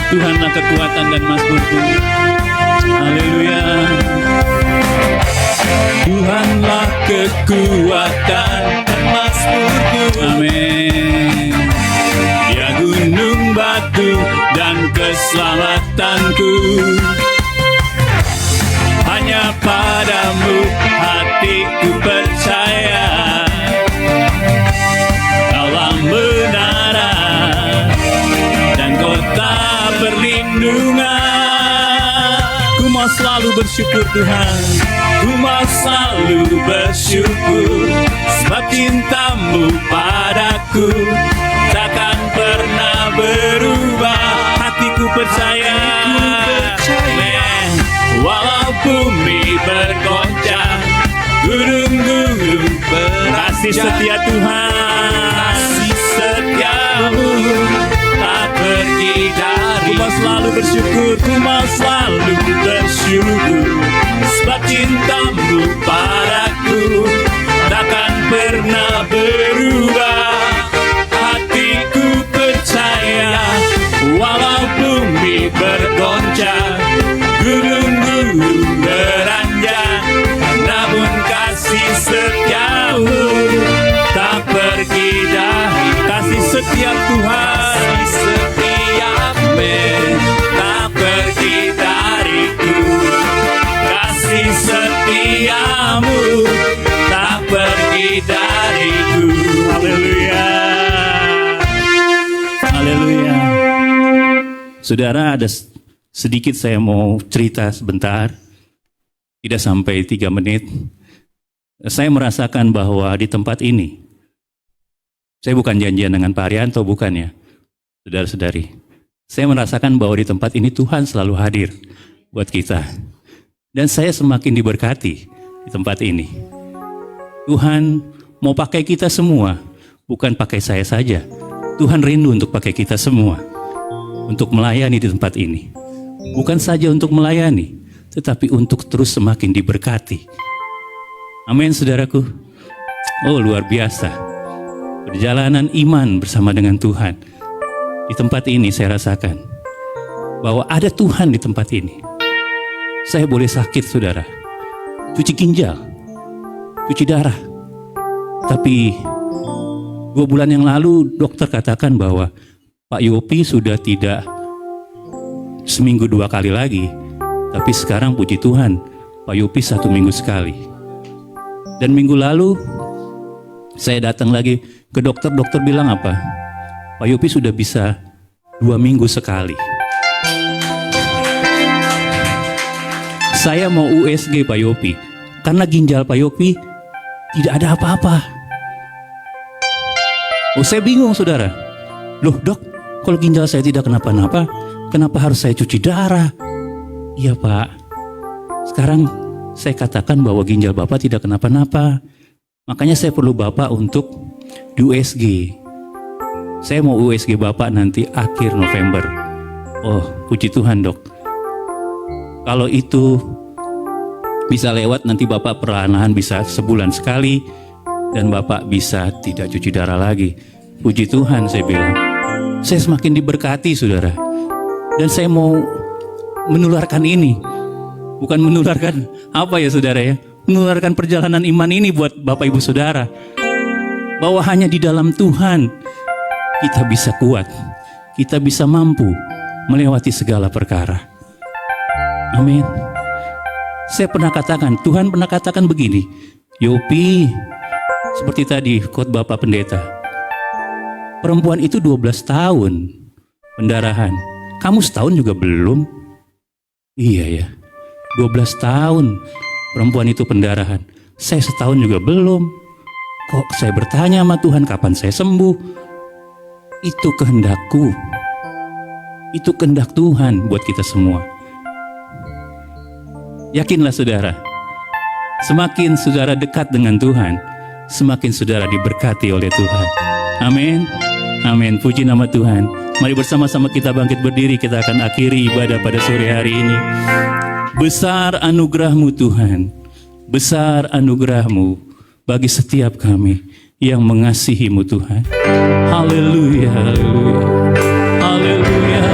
Tuhanlah kekuatan dan mazmurku. Haleluya. Tuhanlah kekuatan dan mazmurku. Amin. Dia gunung batu dan keselamatanku. Hanya padamu hatiku percaya. Kaulah menara dan kota perlindungan. Ku mau selalu bersyukur Tuhan. Ku mau selalu bersyukur, sebab cintamu padaku takkan pernah berubah. Hatiku percaya. Amen. Walau bumi bergoncang, gunung-gunung Kasih beranjak, setia Tuhan. kasih setiamu tak pergi dari. Ku mau selalu bersyukur. Ku mau selalu bersyukur, sebab cintamu padaku takkan pernah berubah. Hatiku percaya, walau bumi bergoncang, gunung-gunung beranjak, namun kasih setiamu tak pergi dari. Kasih setia Tuhan. Kasih setiamu tak pergi dariku. Kasih setiamu tak pergi dariku. Haleluya. Haleluya. Saudara, ada sedikit saya mau cerita sebentar. Tidak sampai 3 menit. Saya merasakan bahwa di tempat ini, saya bukan janjian dengan Pak Arianto, bukan ya, saudara-saudari. Saya merasakan bahwa di tempat ini Tuhan selalu hadir buat kita. Dan saya semakin diberkati di tempat ini. Tuhan mau pakai kita semua, bukan pakai saya saja. Tuhan rindu untuk pakai kita semua, untuk melayani di tempat ini. Bukan saja untuk melayani, tetapi untuk terus semakin diberkati. Amin, saudaraku. Oh, luar biasa. Perjalanan iman bersama dengan Tuhan. Di tempat ini saya rasakan bahwa ada Tuhan di tempat ini. Saya boleh sakit, saudara. Cuci ginjal, cuci darah. Tapi 2 bulan yang lalu dokter katakan bahwa Pak Yopi sudah tidak seminggu 2 kali lagi. Tapi sekarang puji Tuhan, Pak Yopi 1 minggu sekali. Dan minggu lalu saya datang lagi ke dokter. Dokter bilang apa? Pak Yopi sudah bisa 2 minggu sekali. Saya mau USG Pak Yopi, karena ginjal Pak Yopi tidak ada apa-apa. Oh, saya bingung, saudara. Loh dok, kalau ginjal saya tidak kenapa-napa, kenapa harus saya cuci darah? Iya Pak, sekarang saya katakan bahwa ginjal Bapak tidak kenapa-napa. Makanya saya perlu Bapak untuk di USG. Saya mau USG Bapak nanti akhir November. Oh, puji Tuhan dok. Kalau itu bisa lewat, nanti Bapak perlahan-lahan bisa sebulan sekali. Dan Bapak bisa tidak cuci darah lagi. Puji Tuhan, saya bilang. Saya semakin diberkati, saudara. Dan saya mau menularkan ini. Bukan menularkan apa ya, saudara ya. Menularkan perjalanan iman ini buat Bapak Ibu Saudara. Bahwa hanya di dalam Tuhan kita bisa kuat. Kita bisa mampu melewati segala perkara. Amin. Saya pernah katakan, Tuhan pernah katakan begini, Yopi, seperti tadi khotbah Bapak Pendeta, perempuan itu 12 tahun pendarahan. Kamu setahun juga belum? Iya ya, 12 tahun perempuan itu pendarahan. Saya setahun juga belum. Kok saya bertanya sama Tuhan kapan saya sembuh? Itu kehendakku. Itu kehendak Tuhan buat kita semua. Yakinlah saudara, semakin saudara dekat dengan Tuhan, semakin saudara diberkati oleh Tuhan. Amin. Amin. Puji nama Tuhan. Mari bersama-sama kita bangkit berdiri. Kita akan akhiri ibadah pada sore hari ini. Besar anugerah-Mu Tuhan. Besar anugerah-Mu bagi setiap kami yang mengasihi-Mu Tuhan. Haleluya. Haleluya. Haleluya.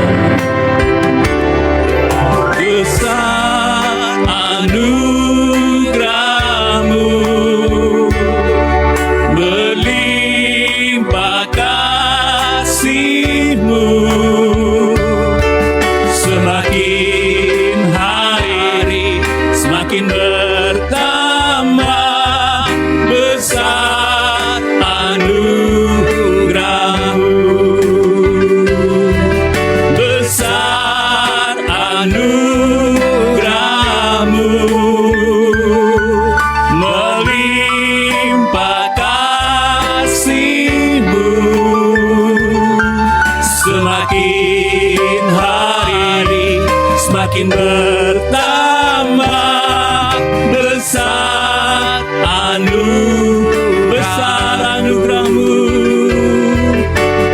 Besar anugerah-Mu, berlimpah kasih-Mu, semakin hari semakin bertambah. Besar anugerah-Mu, besar anugerah-Mu, melimpah kasih-Mu, semakin hari semakin bertambah. Besar anugerah-Mu,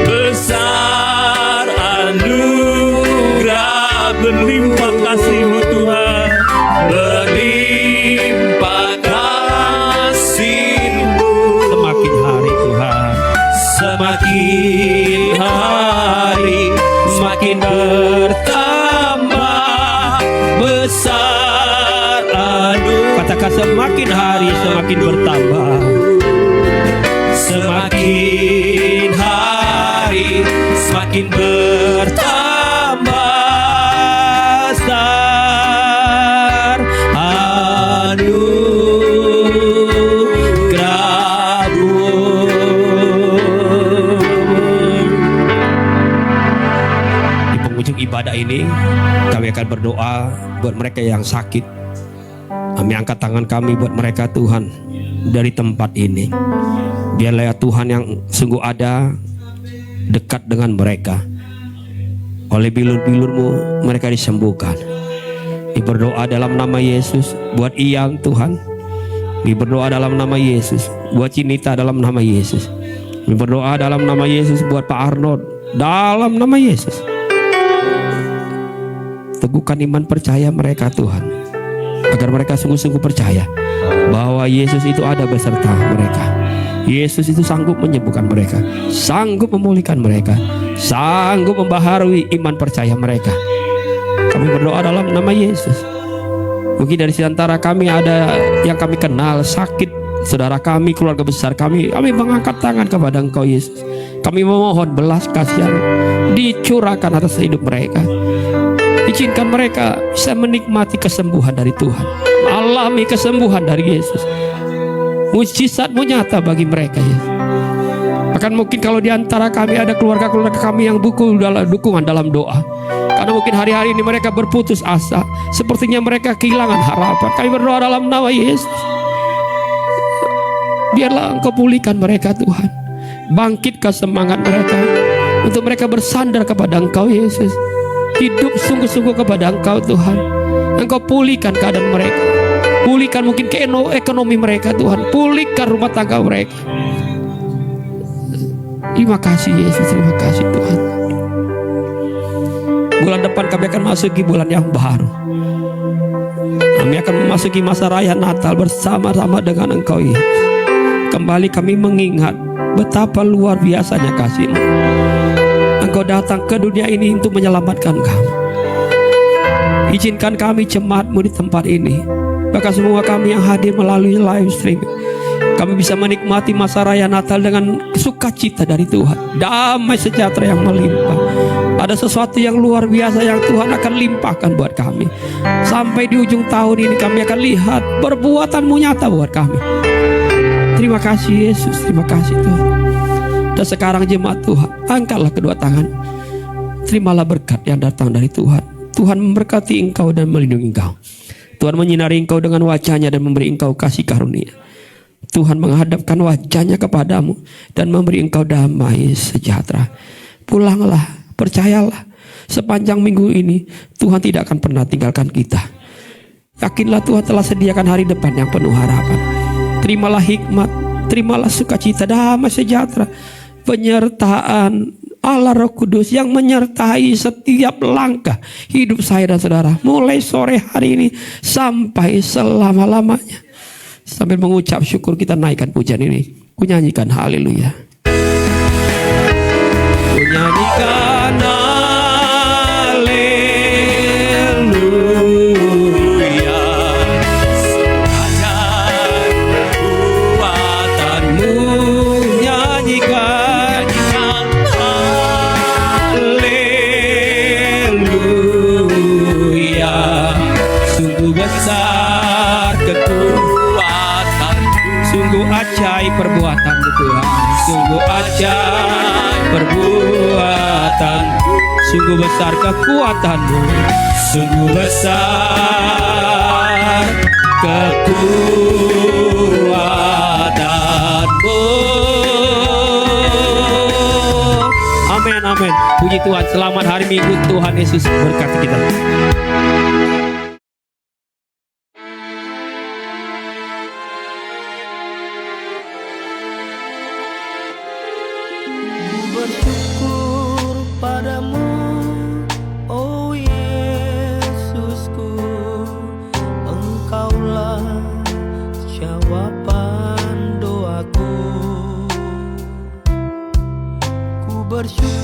besar anugerah, berlimpah kasih-Mu Tuhan, berlimpah kasih-Mu. Semakin hari Tuhan, Semakin hari semakin bertambah. Besar anugerah, katakan semakin hari semakin bertambah. semakin hari semakin bertambah. Besar anugerah-Mu. Di penghujung ibadah ini kami akan berdoa buat mereka yang sakit. Kami angkat tangan kami buat mereka Tuhan dari tempat ini. Biarlah ya Tuhan yang sungguh ada dekat dengan mereka. Oleh bilur-bilur-Mu mereka disembuhkan. Kami berdoa dalam nama Yesus buat Iyang Tuhan. Kami berdoa dalam nama Yesus buat Cinita dalam nama Yesus. Kami berdoa dalam nama Yesus buat Pak Arnold dalam nama Yesus. Teguhkan iman percaya mereka Tuhan, agar mereka sungguh-sungguh percaya bahwa Yesus itu ada beserta mereka. Yesus itu sanggup menyembuhkan mereka, sanggup memulihkan mereka, sanggup membaharui iman percaya mereka. Kami berdoa dalam nama Yesus. Mungkin dari antara kami ada yang kami kenal sakit, saudara kami, keluarga besar kami mengangkat tangan kepada Engkau Yesus. Kami memohon belas kasihan dicurahkan atas hidup mereka. Izinkan mereka bisa menikmati kesembuhan dari Tuhan, alami kesembuhan dari Yesus. Mujizat-Mu nyata bagi mereka ya. Bahkan mungkin kalau di antara kami ada keluarga-keluarga kami yang buku dalam dukungan dalam doa, karena mungkin hari-hari ini mereka berputus asa, sepertinya mereka kehilangan harapan. Kami berdoa dalam nama Yesus, biarlah Engkau pulihkan mereka Tuhan. Bangkitkan semangat mereka untuk mereka bersandar kepada Engkau Yesus. Hidup sungguh-sungguh kepada Engkau Tuhan. Engkau pulihkan keadaan mereka, pulihkan mungkin ekonomi mereka Tuhan, pulihkan rumah tangga mereka. Terima kasih Yesus, terima kasih Tuhan. Bulan depan kami akan masuki bulan yang baru. Kami akan memasuki masa raya Natal bersama-sama dengan Engkau Yesus. Kembali kami mengingat betapa luar biasanya kasih-Mu. Engkau datang ke dunia ini untuk menyelamatkan kami. Izinkan kami jemaat-Mu di tempat ini, bahkan semua kami yang hadir melalui live stream, kami bisa menikmati masa raya Natal dengan sukacita dari Tuhan, damai sejahtera yang melimpah. Ada sesuatu yang luar biasa yang Tuhan akan limpahkan buat kami. Sampai di ujung tahun ini kami akan lihat perbuatan-Mu nyata buat kami. Terima kasih Yesus, terima kasih Tuhan. Dan sekarang jemaat Tuhan, angkatlah kedua tangan, terimalah berkat yang datang dari Tuhan. Tuhan memberkati engkau dan melindungi engkau. Tuhan menyinari engkau dengan wajah-Nya dan memberi engkau kasih karunia. Tuhan menghadapkan wajah-Nya kepadamu dan memberi engkau damai sejahtera. Pulanglah, percayalah, sepanjang minggu ini Tuhan tidak akan pernah tinggalkan kita. Yakinlah Tuhan telah sediakan hari depan yang penuh harapan. Terimalah hikmat, terimalah sukacita, damai sejahtera, penyertaan Allah Roh Kudus yang menyertai setiap langkah hidup saya dan saudara, mulai sore hari ini sampai selama-lamanya. Sambil mengucap syukur, kita naikkan pujian ini. Ku nyanyikan haleluya. Ku nyanyikan haleluya. Ajar kuatanmu, Nyanyikan haleluya. Sungguh besar sungguh ajaib perbuatan-Mu Tuhan. Sungguh ajaib perbuatan, sungguh besar kekuatan-Mu, sungguh besar kekuatan-Mu. Amin, amin. Puji Tuhan. Selamat hari Minggu. Tuhan Yesus berkati kita. Bersyukur padamu, oh Yesusku, Engkaulah jawaban doaku. Ku bersyukur